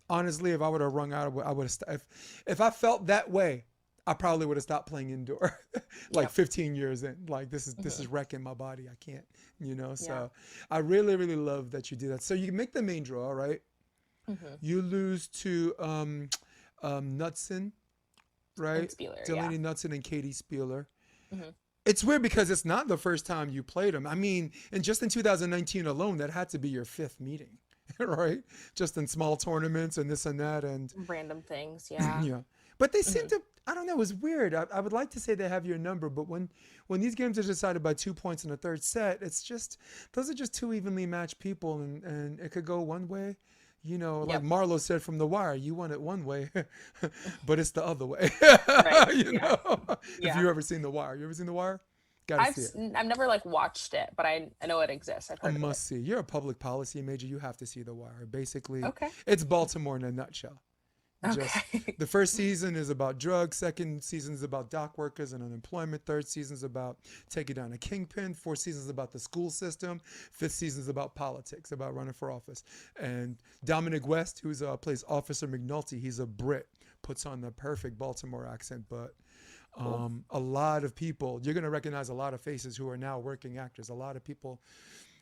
S1: honestly, if I would have rung out, I would have. If I felt that way, I probably would have stopped playing indoor, like
S2: Yep.
S1: 15 years in. Like this is
S2: Mhm.
S1: wrecking my body. I can't.
S2: Yeah.
S1: So I really really love that you do that. So you make the main draw, right?
S2: Mhm.
S1: You lose to Knudsen,
S2: And
S1: right?
S2: Spieler, yeah.
S1: Delaney Knudsen and Katie Spieler.
S2: Mhm.
S1: It's weird because it's not the first time you played them. I mean, and just in 2019 alone, that had to be your fifth meeting, right? Just in small tournaments and this and that, and
S2: Random things, yeah.
S1: yeah. But they seem
S2: Mhm.
S1: to. I don't know. It was weird. I would like to say they have your number, but when these games are decided by 2 points in the third set, it's just those are just two evenly matched people, and it could go one way. Like
S2: Yep.
S1: Marlo said from The Wire, you want it one way, but it's the other way.
S2: Right.
S1: you
S2: Yeah.
S1: know, if
S2: Yeah.
S1: you ever seen The Wire, you ever seen The Wire? Got to see it.
S2: I've never like watched it, but I know it exists. I've
S1: A
S2: heard of it.
S1: must see. You're a public policy major. You have to see The Wire. Basically,
S2: Okay.
S1: it's Baltimore in a nutshell. Just
S2: Okay.
S1: the first season is about drugs. Second season is about dock workers and unemployment. Third season is about taking down a kingpin. Fourth season is about the school system. Fifth season is about politics, about running for office. And Dominic West, who's plays Officer McNulty, he's a Brit, puts on the perfect Baltimore accent. But
S2: Cool.
S1: a lot of people, you're gonna recognize a lot of faces who are now working actors. A lot of people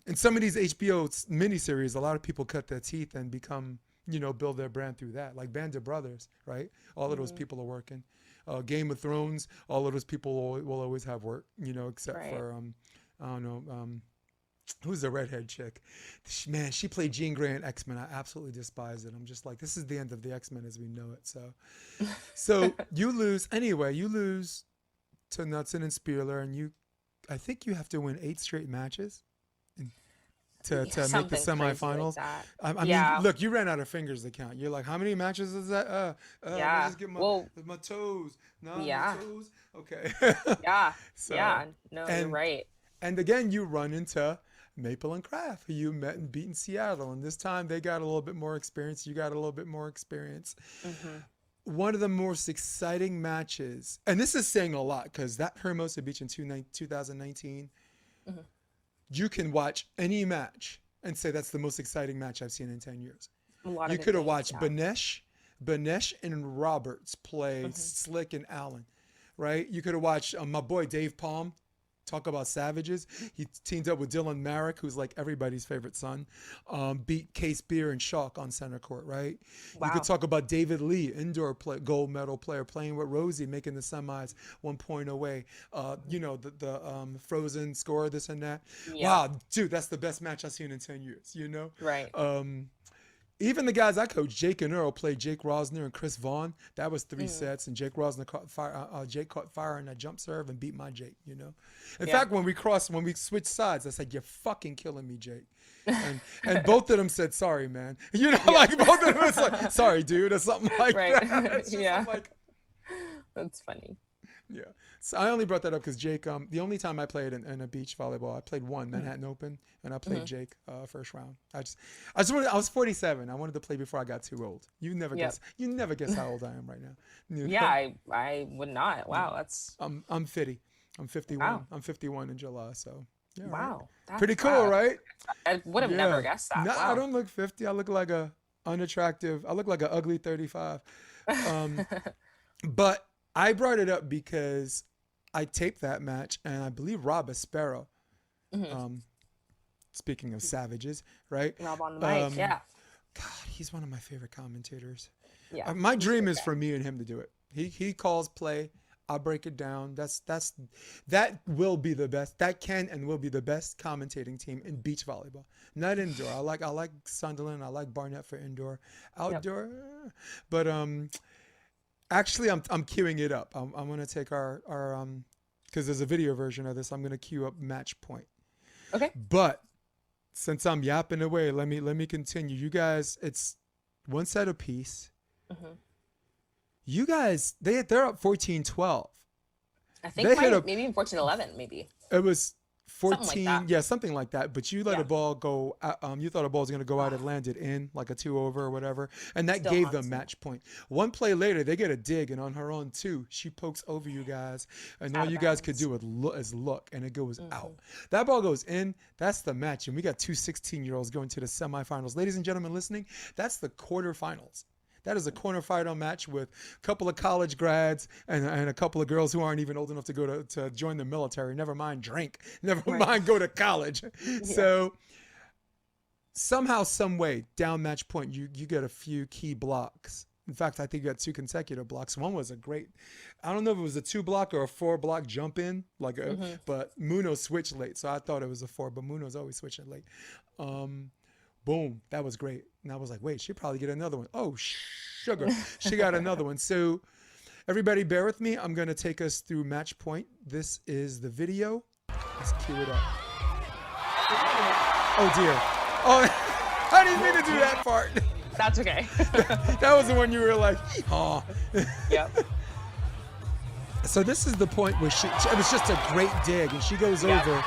S1: in some of these HBO miniseries, a lot of people cut their teeth and become, build their brand through that. Like Band of Brothers, right? All of those
S2: Mhm.
S1: people are working. Game of Thrones, all of those people will always have work, except
S2: Right.
S1: for, I don't know, who's the redhead chick? Man, she played Jean Grey in X Men. I absolutely despise it. I'm just like, this is the end of the X Men as we know it. So you lose anyway. You lose to Knudsen and Spieler, and I think you have to win 8 straight matches to make the
S2: Something crazy like
S1: semifinals.
S2: that.
S1: I mean,
S2: Yeah.
S1: look, you ran out of fingers to count. You're like, how many matches is that? Let me
S2: Yeah.
S1: just get
S2: Well,
S1: my toes. No, my
S2: yeah.
S1: toes. Okay.
S2: Yeah.
S1: so,
S2: Yeah. No, you're
S1: and
S2: right.
S1: and again, you run into Maple and Kraft, who you met and beat in Seattle, and this time they got a little bit more experience. You got a little bit more experience.
S2: Mhm.
S1: One of the most exciting matches, and this is saying a lot because that Hermosa Beach in 2019,
S2: Mhm.
S1: you can watch any match and say that's the most exciting match I've seen in 10 years.
S2: A lot of
S1: You
S2: good
S1: could have
S2: things,
S1: watched
S2: yeah.
S1: Banesh and Roberts play
S2: Mhm.
S1: Slick and Allen, right? You could have watched my boy Dave Palm talk about savages. He teamed up with Dylan Merrick, who's like everybody's favorite son. Beat Case Beer and Chalk on center court, right? You could
S2: Wow.
S1: talk about David Lee, indoor gold medal player, playing with Rosie, making the semis 1 point away. You know, the Frozen score, this and that.
S2: Yeah.
S1: Wow, dude, that's the best match I've seen in 10 years, you know?
S2: Right.
S1: Even the guys I coached, Jake and Earl, played Jake Rosner and Chris Vaughn. That was 3 sets, and Jake Rosner caught fire. Jake caught fire in that jump serve and beat my Jake. You know, in fact, when we switched sides, I said, "You're fucking killing me, Jake," and both of them said, "Sorry, man." You know, like both of them was like, "Sorry, dude," or something like
S2: Right.
S1: that. It's just,
S2: Yeah.
S1: I'm like,
S2: That's funny.
S1: yeah. So I only brought that up because Jake. The only time I played in a beach volleyball, I played one Manhattan Open, and I played Jake first round. I was 47. I wanted to play before I got too old. You never guess. You never guess how old I am right now. You know?
S2: Yeah, I would not. Wow, that's
S1: I'm 50. I'm 51.
S2: Wow.
S1: I'm 51 in July. So yeah, right.
S2: wow. That's
S1: Pretty cool, right?
S2: I would have never guessed that.
S1: No,
S2: Wow.
S1: I don't look 50. I look like a unattractive. I look like an ugly 35. But I brought it up because I taped that match, and I believe Rob Aspero, speaking of savages, right?
S2: Rob on the mic, yeah.
S1: God, he's one of my favorite commentators.
S2: Yeah.
S1: My dream is for me and him to do it. He calls play. I break it down. That will be the best. That can and will be the best commentating team in beach volleyball. Not indoor. I like Sunderland. I like Barnett for indoor. Outdoor, but actually, I'm queuing it up. I'm gonna take our because there's a video version of this. I'm gonna queue up match point.
S2: Okay.
S1: But since I'm yapping away, let me continue. You guys, it's one set apiece. You guys, they're up 14-12.
S2: I think maybe in 14-11, maybe.
S1: It was 14,
S2: Something like that.
S1: yeah, something like that. But you let a ball go. You thought a ball was going to go out and landed in like a 2-over or whatever, and that
S2: Still
S1: gave them
S2: awesome.
S1: match point. One play later, they get a dig, and on her own two, she pokes over you guys, and all
S2: Out of
S1: you guys could
S2: bounds.
S1: do is look, and it goes out. That ball goes in. That's the match, and we got two 16-year-olds going to the semifinals. Ladies and gentlemen, listening, that's the quarterfinals. That is a quarterfinal match with a couple of college grads and a couple of girls who aren't even old enough to go to join the military. Never mind drink. Never mind go to college. So somehow, some way, down match point, you get a few key blocks. In fact, I think you got 2 consecutive blocks. One was a great, I don't know if it was a 2-block or a 4-block jump in, but Muno switched late, so I thought it was a 4, but Muno's always switching late. Boom, that was great. And I was like, wait, she'll probably get another one. Oh, sugar. She got another one. So everybody bear with me. I'm going to take us through match point. This is the video. Let's cue it up. Oh, dear. Oh, I didn't mean to do that part.
S2: That's okay.
S1: That was the one you were like, oh.
S2: Yep.
S1: So this is the point where it was just a great dig, and she goes over.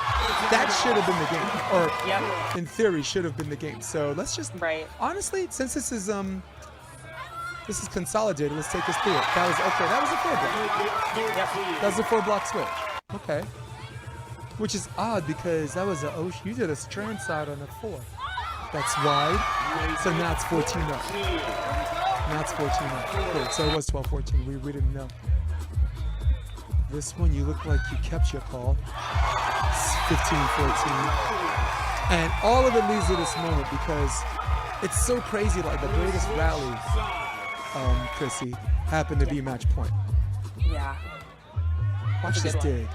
S1: That should have been the game, or in theory, should have been the game. So let's just, honestly, since this is consolidated, let's take us through it. That was okay. That was a 4-block. That was a 4-block switch. Okay. Which is odd because that was you did a strand side on a 4. That's wide. So now it's 14-0. Now it's 14-0. Cool. So it was 12-14. We didn't know. This one, you look like you kept your call. 15-14. And all of it leads to this moment because it's so crazy. Like the greatest rally, Chrissy, happened to be match point.
S2: Yeah.
S1: Watch this dig.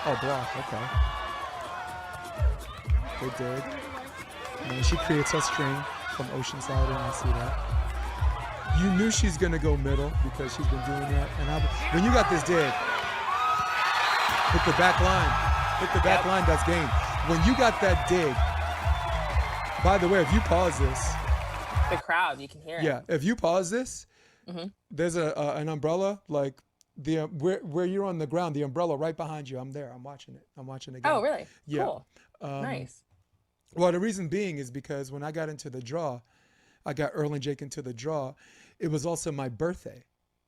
S1: Oh, block. Okay. Good dig. And then she creates her string from Oceanside, and I see that. You knew she's going to go middle because she's been doing that. And when you got this dig, hit the back line. Hit the back line, that's game. When you got that dig, by the way, if you pause this.
S2: The crowd, you can hear it.
S1: Yeah, if you pause this, there's an umbrella, like where you're on the ground, the umbrella right behind you. I'm there. I'm watching it. I'm watching it.
S2: Oh, really?
S1: Yeah.
S2: Cool. Nice.
S1: Well, the reason being is because when I got into the draw, I got Earl and Jake into the draw. It was also my birthday.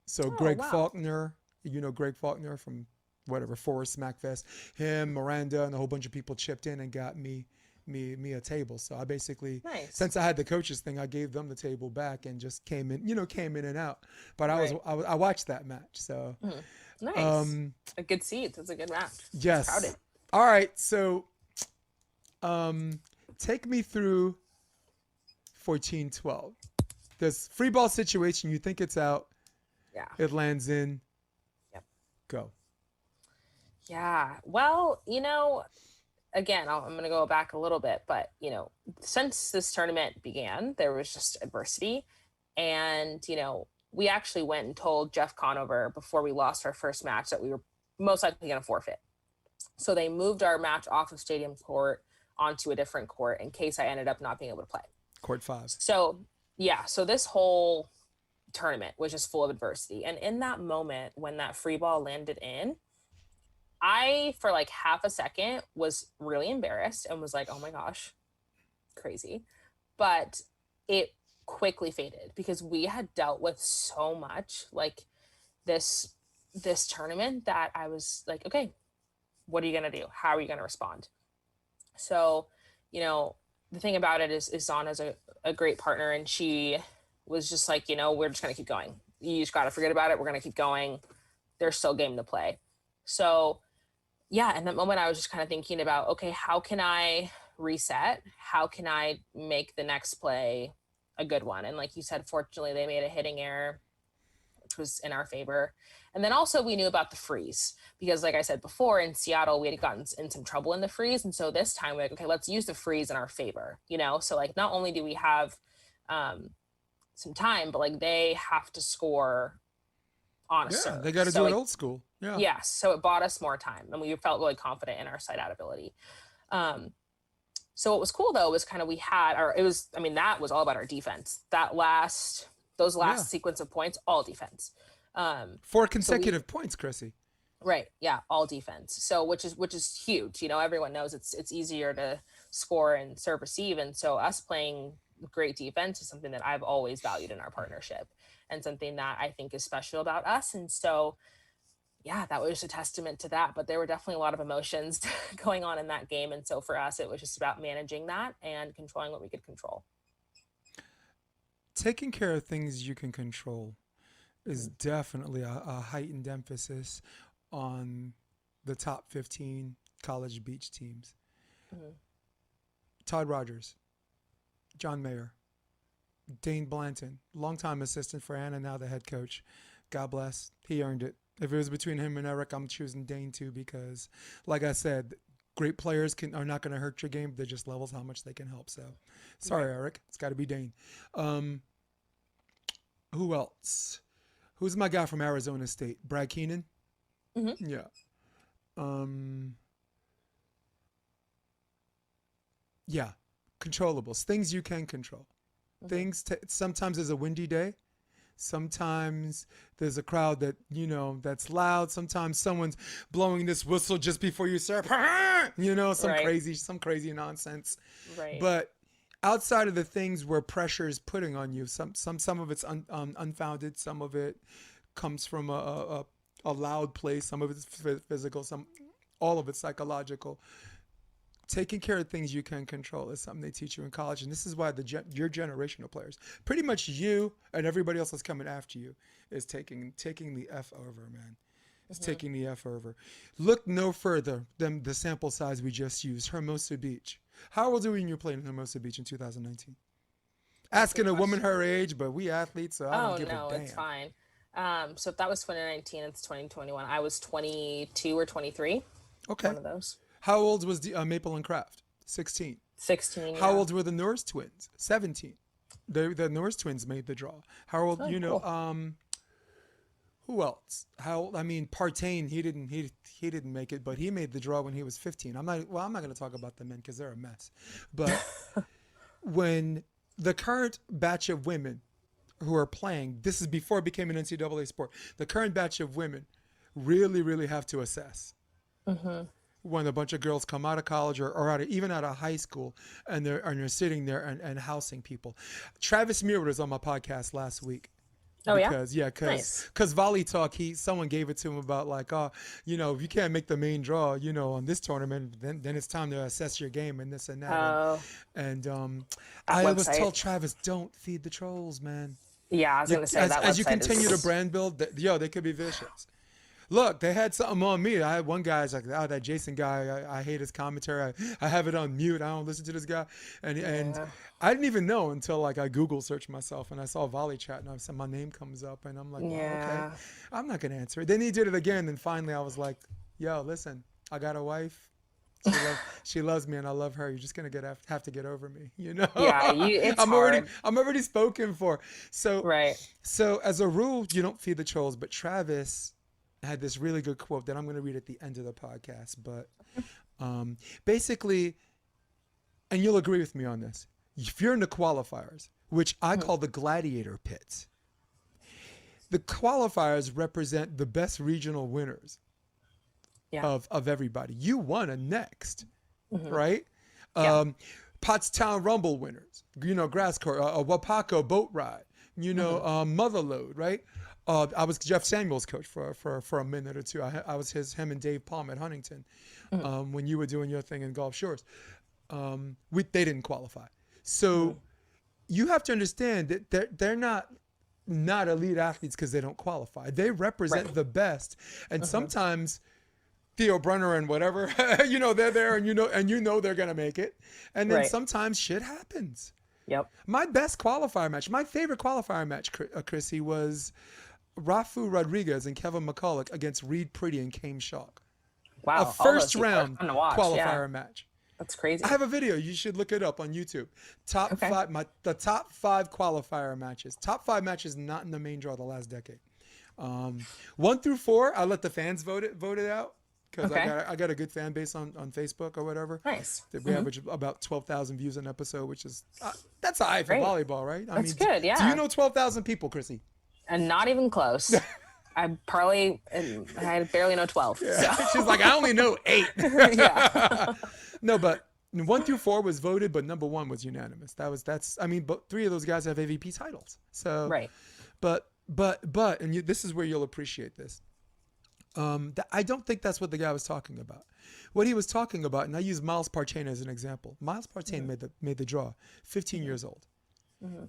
S1: So Greg Faulkner, you know Greg Faulkner from whatever, Forest Smackfest, him, Miranda, and a whole bunch of people chipped in and got me me a table. So I basically,
S2: Nice.
S1: since I had the coaches thing, I gave them the table back and just came in and out. But
S2: Right.
S1: I watched that match. So
S2: Mhm. Nice.
S1: um,
S2: A good seat. That's a good match. It's crowded.
S1: yes. All right. So take me through 14-12. This free ball situation, you think it's out,
S2: Yeah.
S1: it lands in,
S2: Yep.
S1: go.
S2: Yeah. Well, again, I'm going to go back a little bit, but since this tournament began, there was just adversity, and we actually went and told Jeff Conover before we lost our first match that we were most likely going to forfeit. So they moved our match off of Stadium Court onto a different court in case I ended up not being able to play.
S1: Court 5.
S2: So yeah, so this whole tournament was just full of adversity, and in that moment when that free ball landed in, I, for like half a second, was really embarrassed and was like, oh my gosh, crazy. But it quickly faded because we had dealt with so much like this tournament that I was like, okay, what are you going to do? How are you going to respond? So, the thing about it is Zana's a great partner, and she was just like, we're just going to keep going. You just got to forget about it. We're going to keep going. There's still game to play. So, yeah, in that moment, I was just kind of thinking about, okay, how can I reset? How can I make the next play a good one? And like you said, fortunately, they made a hitting error, which was in our favor. And then also we knew about the freeze because, like I said before, in Seattle, we had gotten in some trouble in the freeze. And so this time we're like, okay, let's use the freeze in our favor, So like, not only do we have some time, but like they have to score on a serve.
S1: They got to
S2: So
S1: do it old school. Yeah.
S2: yes, so it bought us more time, and we felt really confident in our side out ability. So what was cool though was kind of that was all about our defense. Those last sequence of points, all defense.
S1: 4 consecutive points, Chrissy.
S2: Right, yeah, all defense. So which is huge. Everyone knows it's easier to score and serve receive, and so us playing great defense is something that I've always valued in our partnership, and something that I think is special about us. And so yeah, that was just a testament to that. But there were definitely a lot of emotions going on in that game. And so for us, it was just about managing that and controlling what we could control.
S1: Taking care of things you can control is definitely a heightened emphasis on the top 15 college beach teams. Mm-hmm. Todd Rogers, John Mayer, Dane Blanton, longtime assistant for Anna, now the head coach. God bless. He earned it. If it was between him and Eric, I'm choosing Dane too because, like I said, great players are not going to hurt your game. They're just levels how much they can help. So, sorry, Eric. It's got to be Dane. Who else? Who's my guy from Arizona State? Brad Keenan?
S2: Mm-hmm.
S1: Yeah. Yeah. Controllables. Things you can control. Mm-hmm. Sometimes there's a windy day. Sometimes there's a crowd that, that's loud. Sometimes someone's blowing this whistle just before you serve. Some crazy nonsense.
S2: Right.
S1: But outside of the things where pressure is putting on you, some of it's unfounded. Some of it comes from a loud place. Some of it's physical. All of it's psychological. Taking care of things you can control is something they teach you in college, and this is why your generational players, pretty much you and everybody else that's coming after you, is taking the F over, man. It's taking the F over. Look no further than the sample size we just used, Hermosa Beach. How old were you when you played in Hermosa Beach in 2019? Asking a woman her age, but we athletes, so I don't give a damn.
S2: It's fine. So if that was 2019, it's 2021. I was 22 or 23.
S1: Okay.
S2: One of those.
S1: How old was the Maple and Kraft? 16.
S2: 16.
S1: How old were the Norris twins? 17. The Norris twins made the draw. How old? Cool. Who else? Partain. He didn't make it, but he made the draw when he was 15. I'm not going to talk about the men because they're a mess. But when the current batch of women who are playing, this is before it became an NCAA sport. The current batch of women really, really have to assess. Mm-hmm. When a bunch of girls come out of college or even out of high school and they're sitting there and housing people. Travis Muir was on my podcast last week.
S2: Oh yeah.
S1: because
S2: Nice.
S1: Volley Talk, someone gave it to him about like, oh, if you can't make the main draw, on this tournament, then it's time to assess your game and this and that.
S2: Oh,
S1: And
S2: that
S1: I always
S2: website.
S1: tell Travis, don't feed the trolls, man.
S2: Yeah, I was gonna say that
S1: As you
S2: website
S1: continue to
S2: is.
S1: brand build, they could be vicious. Look, they had something on me. I had one guy's like, oh, that Jason guy, I hate his commentary. I have it on mute. I don't listen to this guy. And
S2: Yeah.
S1: I didn't even know until like I Google searched myself and I saw Volley Chat and I said my name comes up and I'm like, wow, okay.
S2: Yeah.
S1: I'm not gonna answer it. Then he did it again and finally I was like, yo, listen, I got a wife. She loves me and I love her. You're just gonna have to get over me,
S2: Yeah. It's hard.
S1: I'm already spoken for. So
S2: Right.
S1: as a rule, you don't feed the trolls. But Travis had this really good quote that I'm going to read at the end of the podcast. But basically, and you'll agree with me on this, if you're in the qualifiers, which I call the gladiator pits, the qualifiers represent the best regional winners
S2: Yeah.
S1: of everybody. You won a next, right?
S2: Yeah.
S1: Pottstown Rumble winners, grass court, a Wapaco boat ride, Motherload, right? I was Jeff Samuel's coach for a minute or two. I was him and Dave Palm at Huntington when you were doing your thing in Gulf Shores. They didn't qualify. So you have to understand that they're not elite athletes because they don't qualify. They represent the best. And sometimes Theo Brunner and whatever, they're there and they're going to make it. And then sometimes shit happens.
S2: Yep.
S1: My best qualifier match, my favorite qualifier match, Chrissy, was Rafu Rodriguez and Kevin McCulloch against Reed Pretty and Kame Shock.
S2: Wow.
S1: A
S2: all those
S1: first
S2: people are
S1: round
S2: fun to watch.
S1: qualifier
S2: Yeah.
S1: match.
S2: That's crazy.
S1: I have a video. You should look it up on YouTube. Top five, the top 5 qualifier matches. Top 5 matches not in the main draw the last decade. 1 through 4, I let the fans vote it out. Because I got a good fan base on Facebook or whatever.
S2: Nice.
S1: We average about 12,000 views an episode, which is that's high for volleyball, right?
S2: That's good, yeah.
S1: Do you know 12,000 people, Chrissy?
S2: And not even close. I barely know 12.
S1: Yeah.
S2: So.
S1: She's like, I only know 8.
S2: Yeah.
S1: No, but 1 through 4 was voted, but number 1 was unanimous. But 3 of those guys have AVP titles. So
S2: Right.
S1: But this is where you'll appreciate this. I don't think that's what the guy was talking about. What he was talking about, and I use Miles Partain as an example. Miles Partain made the draw, 15 years old.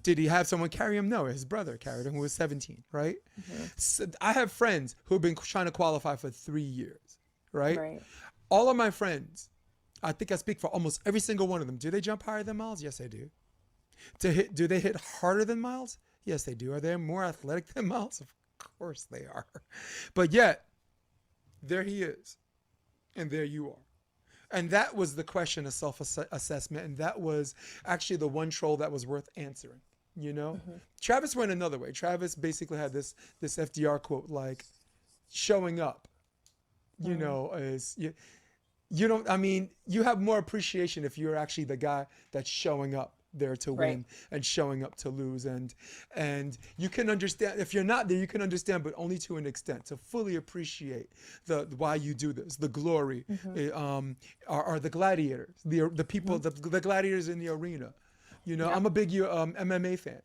S1: Did he have someone carry him? No, his brother carried him, who was 17, right? So I have friends who have been trying to qualify for 3 years, right? All of my friends, I think I speak for almost every single one of them. Do they jump higher than Miles? Yes, they do. Do they hit harder than Miles? Yes, they do. Are they more athletic than Miles? Of course they are. But yet, there he is, and there you are. And that was the question of self-assessment, and that was actually the one troll that was worth answering, Travis went another way. Travis basically had this FDR quote, like, showing up, is... You don't, you have more appreciation if you're actually the guy that's showing up there to win and showing up to lose. And you can understand, if you're not there, you can understand, but only to an extent, to fully appreciate why you do this. The glory are the gladiators, the people, the gladiators in the arena. I'm a big MMA fan.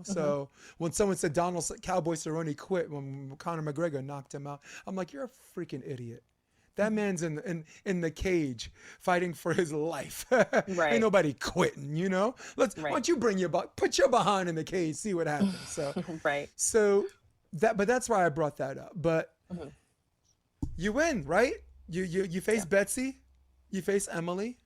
S1: So when someone said Cowboy Cerrone quit when Conor McGregor knocked him out, I'm like, you're a freaking idiot. That man's in the cage fighting for his life. Ain't nobody quitting, Why don't you put your behind in the cage, see what happens. So So but that's why I brought that up. But you win, right? You face Betsy, you face Emily.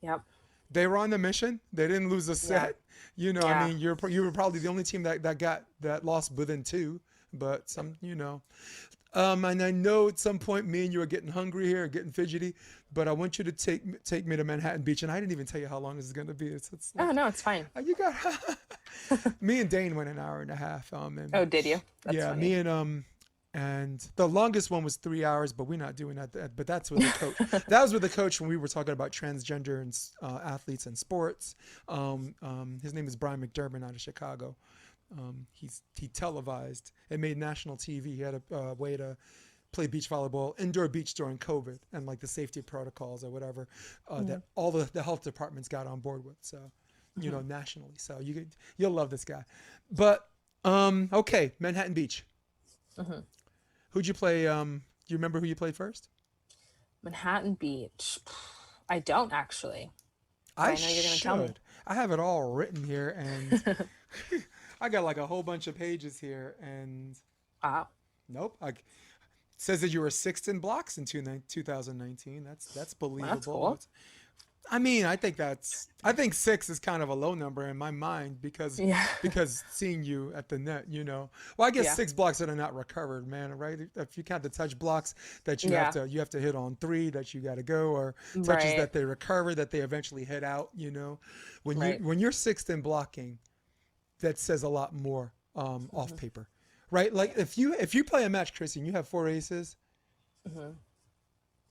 S2: Yep.
S1: They were on the mission. They didn't lose a set. You were probably the only team that lost within 2, but and I know at some point me and you are getting hungry here, getting fidgety, but I want you to take me to Manhattan Beach. And I didn't even tell you how long this is going to be. It's like,
S2: oh, no, it's fine.
S1: You got me and Dane went an hour and a half.
S2: Oh, did you? That's funny.
S1: Me and the longest one was 3 hours, but we're not doing that. But that's with the coach. That was with the coach when we were talking about transgender and athletes and sports. His name is Brian McDermott out of Chicago. He televised. It made national TV. He had a way to play beach volleyball, indoor beach during COVID, and like the safety protocols or whatever that all the health departments got on board with. So, nationally. So you'll love this guy. But Okay, Manhattan Beach.
S2: Hmm.
S1: Who'd you play? Do you remember who you played first?
S2: Manhattan Beach. I don't actually, but
S1: I
S2: I know you're going to tell me.
S1: should. I have it all written here, and I got like a whole bunch of pages here, and
S2: Wow.
S1: nope. Says that you were sixth in blocks in 2019. That's
S2: Well, that's
S1: believable.
S2: cool.
S1: I mean, I think six is kind of a low number in my mind
S2: Yeah.
S1: because seeing you at the net, Well, I guess
S2: Yeah.
S1: six blocks that are not recovered, man, right? If you count the touch blocks that
S2: Yeah.
S1: you have to hit on three that you got to go, or touches
S2: Right.
S1: that they recover that they eventually hit out,
S2: Right.
S1: when you're sixth in blocking, that says a lot more off
S2: Hmm.
S1: paper, right? Like
S2: Yeah.
S1: if you play a match, Chrissy, and you have four aces,
S2: Hmm.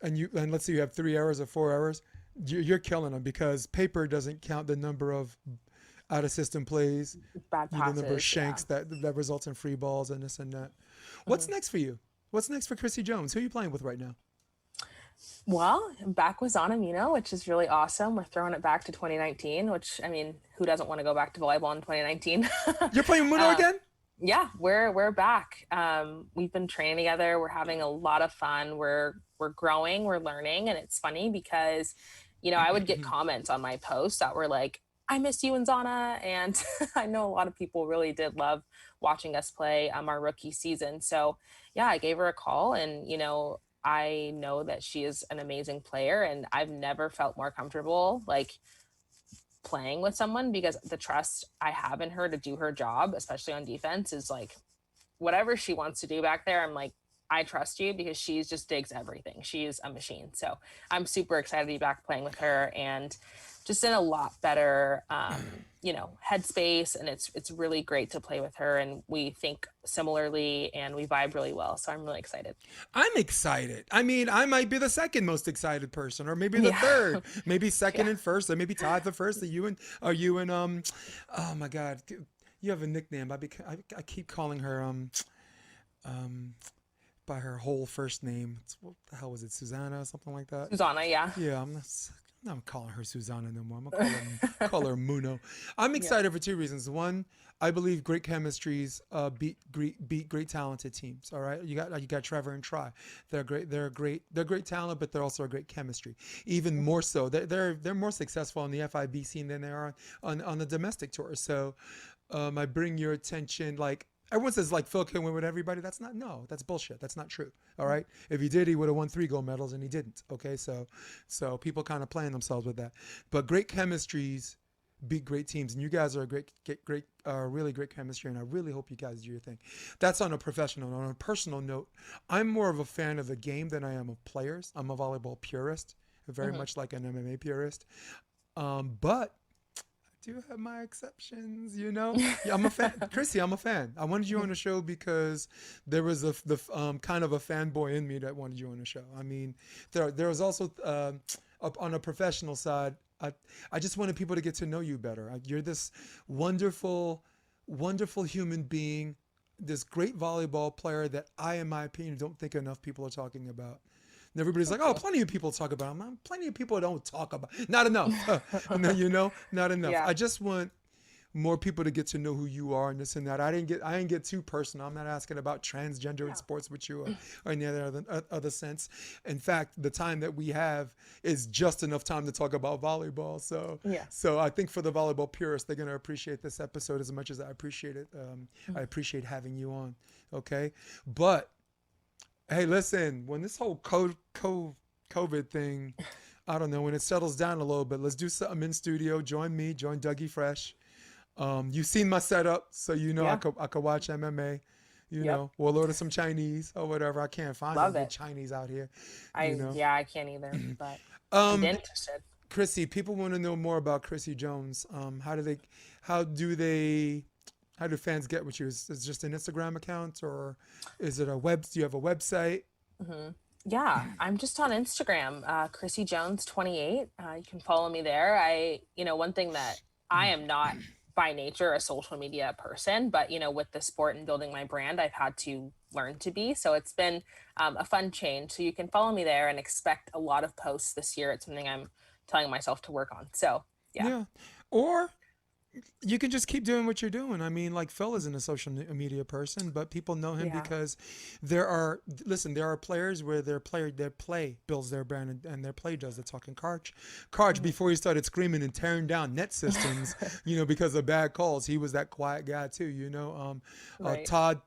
S1: and let's say you have 3 errors or 4 errors, you're killing them because paper doesn't count the number of out of system plays,
S2: Bad
S1: the number of
S2: passes. Yeah.
S1: shanks that results in free balls and this and that. What's
S2: Hmm.
S1: next for you? What's next for Crissy Jones? Who are you playing with right now?
S2: Well, I'm back with Muno, which is really awesome. We're throwing it back to 2019, which I mean, who doesn't want to go back to volleyball in 2019?
S1: You're playing Muno
S2: um,
S1: again?
S2: yeah, we're back. We've been training together. We're having a lot of fun. We're growing. We're learning, and it's funny because, I would get comments on my posts that were like, "I miss you and Zana," and I know a lot of people really did love watching us play our rookie season. So yeah, I gave her a call, and I know that she is an amazing player, and I've never felt more comfortable like playing with someone because the trust I have in her to do her job, especially on defense, is like whatever she wants to do back there. I'm like, I trust you because she's just digs everything. She's a machine. So I'm super excited to be back playing with her and just in a lot better, headspace. And it's really great to play with her. And we think similarly and we vibe really well. So I'm really excited.
S1: I'm excited. I mean, I might be the second most excited person, or maybe the
S2: Yeah.
S1: third, maybe second
S2: Yeah.
S1: and first, or maybe tied for first. Are you and oh my God, you have a nickname. I keep calling her um by her whole first name. What the hell was it, Susanna or something like that?
S2: Susanna. Yeah.
S1: Yeah, I'm not calling her Susanna no more. I'm gonna call her Muno. I'm
S2: Yeah.
S1: excited for two reasons. One, I believe great chemistries beat great talented teams. All right, you got Trevor and Try. They're great. They're great talent, but they're also a great chemistry. Even more so, they're more successful on the FIB scene than they are on the domestic tour. So, I bring your attention like. Everyone says like Phil can win with everybody. That's not no. That's bullshit. That's not true. All right. If he did, he would have won 3 gold medals, and he didn't. Okay. So people kind of playing themselves with that. But great chemistries beat great teams, and you guys are a really great chemistry, and I really hope you guys do your thing. That's on a professional. On a personal note, I'm more of a fan of the game than I am of players. I'm a volleyball purist, very
S2: Hmm.
S1: much like an MMA purist. But do have my exceptions. Yeah, I'm a fan. Chrissy, I'm a fan. I wanted you on the show because there was kind of a fanboy in me that wanted you on the show. I mean, there was also on a professional side. I just wanted people to get to know you better. You're this wonderful, wonderful human being, this great volleyball player that in my opinion, don't think enough people are talking about. And everybody's like,
S2: Thank
S1: oh,
S2: you.
S1: plenty of people talk about him. Plenty of people don't talk about. Not enough. Not enough.
S2: Yeah.
S1: I just want more people to get to know who you are and this and that. I didn't get too personal. I'm not asking about transgender in
S2: Yeah.
S1: sports with you or any other sense. In fact, the time that we have is just enough time to talk about volleyball. So
S2: Yeah.
S1: so I think for the volleyball purists, they're gonna appreciate this episode as much as I appreciate it. I appreciate having you on. Okay, but hey, listen, when this whole COVID thing, I don't know, when it settles down a little bit, let's do something in studio. Join me, join Dougie Fresh. You've seen my setup, so
S2: Yeah.
S1: I could watch MMA.
S2: Yep.
S1: We'll order some Chinese or whatever. I can't find no
S2: Love
S1: good
S2: it.
S1: Chinese out here. You know.
S2: Yeah, I can't either, but I'm
S1: Um,
S2: interested.
S1: Chrissy, people want to know more about Crissy Jones. How do they, how do fans get with you? Is it just an Instagram account, or is it do you have a website?
S2: Hmm. Yeah, I'm just on Instagram, Crissy Jones 28. You can follow me there. One thing that I am not by nature a social media person, but with the sport and building my brand, I've had to learn to be. So it's been a fun change. So you can follow me there and expect a lot of posts this year. It's something I'm telling myself to work on. So yeah.
S1: Yeah. Or You can just keep doing what you're doing. I mean, like Phil isn't a social media person, but people know him
S2: Yeah.
S1: because there are players where their play builds their brand, and their play does the talking. Karch, before he started screaming and tearing down net systems, because of bad calls, he was that quiet guy too.
S2: Right.
S1: Todd,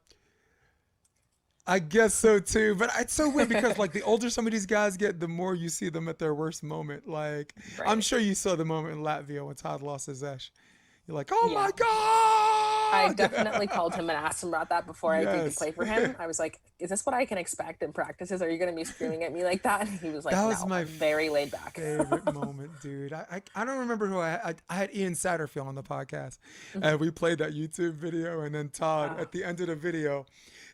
S1: I guess so too, but it's so weird because like the older some of these guys get, the more you see them at their worst moment. Like I'm
S2: Right.
S1: sure you saw the moment in Latvia when Todd lost his Esh. You're like, oh my
S2: Yeah. I definitely
S1: God!
S2: called him and asked him about that before I agreed to
S1: Yes.
S2: play for him. I was like, is this what I can expect in practices? Are you going to be screaming at me like that? And he was like,
S1: That was
S2: no,
S1: my
S2: I'm very laid back.
S1: favorite moment, dude. I don't remember who I had Ian Satterfield on the podcast,
S2: Mhm.
S1: and we played that YouTube video, and then Todd
S2: Uh,
S1: at the end of the video,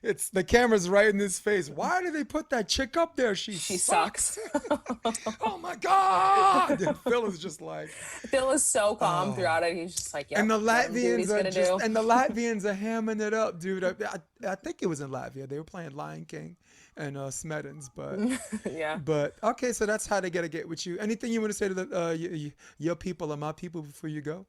S1: it's the camera's right in his face. Why did they put that chick up there? She
S2: she sucks.
S1: sucks. Oh my God! And Phil is just like,
S2: Phil was so calm
S1: oh.
S2: throughout it. He's just like,
S1: And
S2: yep,
S1: the
S2: let him do what
S1: Latvians
S2: he's
S1: are
S2: going to
S1: just,
S2: do.
S1: and the Latvians are hamming it up, dude. I think it was in Latvia. They were playing Lion King and Smedins,
S2: Yeah.
S1: but okay. So that's how they get with you. Anything you want to say to your people or my people before you go,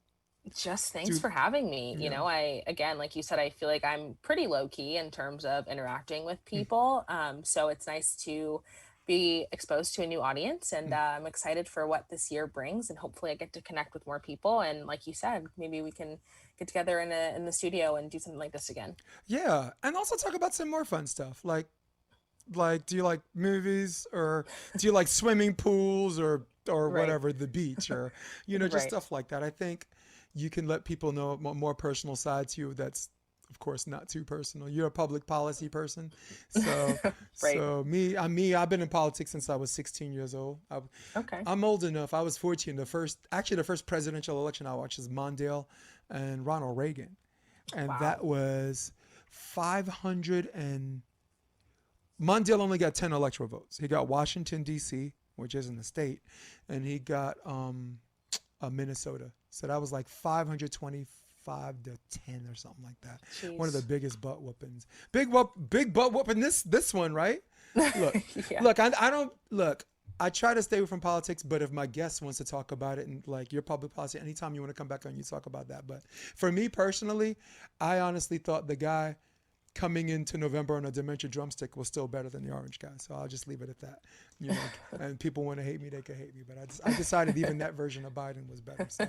S2: Just thanks
S1: dude?
S2: for having me.
S1: Yeah.
S2: Again, like you said, I feel like I'm pretty low key in terms of interacting with people. So it's nice to be exposed to a new audience, and I'm excited for what this year brings. And hopefully, I get to connect with more people. And like you said, maybe we can get together in the studio and do something like this again.
S1: Yeah, and also talk about some more fun stuff. Like, do you like movies, or do you like swimming pools, or
S2: Right.
S1: whatever, the beach, or just
S2: Right.
S1: stuff like that. I think you can let people know a more personal side to you. That's of course not too personal. You're a public policy person, so
S2: Right.
S1: I've been in politics since I was 16 years old.
S2: Okay.
S1: I'm old enough. I was 14. The first presidential election I watched was Mondale and Ronald Reagan, and
S2: Wow.
S1: that was 500 and Mondale only got 10 electoral votes. He got Washington D.C., which isn't the state, and he got Minnesota. So that was like 525 to 10 or something like that. One of the
S2: Jeez.
S1: biggest butt whoopings. Big butt whooping. This one, right? Look,
S2: Yeah.
S1: look. I don't look. I try to stay away from politics, but if my guest wants to talk about it and like your public policy, anytime you want to come back on, you talk about that. But for me personally, I honestly thought the guy coming into November on a dementia drumstick was still better than the orange guy. So I'll just leave it at that. You know, and people want to hate me, they can hate me. But I decided even that version of Biden was better. So,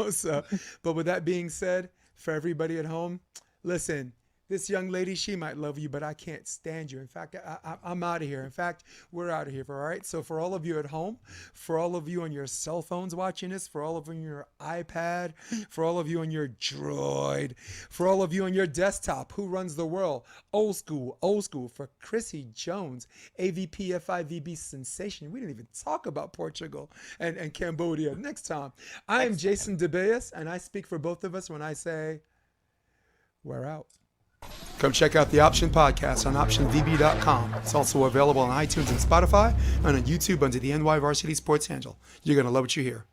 S1: so, but with that being said, for everybody at home, listen, this young lady, she might love you, but I can't stand you. In fact, I'm out of here. In fact, we're out of here. All right. So for all of you at home, for all of you on your cell phones watching this, for all of you on your iPad, for all of you on your Droid, for all of you on your desktop, who runs the world? Old school. For Crissy Jones, AVP FIVB sensation. We didn't even talk about Portugal and Cambodia. Next time, I am
S2: Next time.
S1: Jason DeBeas, and I speak for both of us when I say we're out. Come check out the Option Podcast on OptionVB.com. It's also available on iTunes and Spotify and on YouTube under the NY Varsity Sports handle. You're going to love what you hear.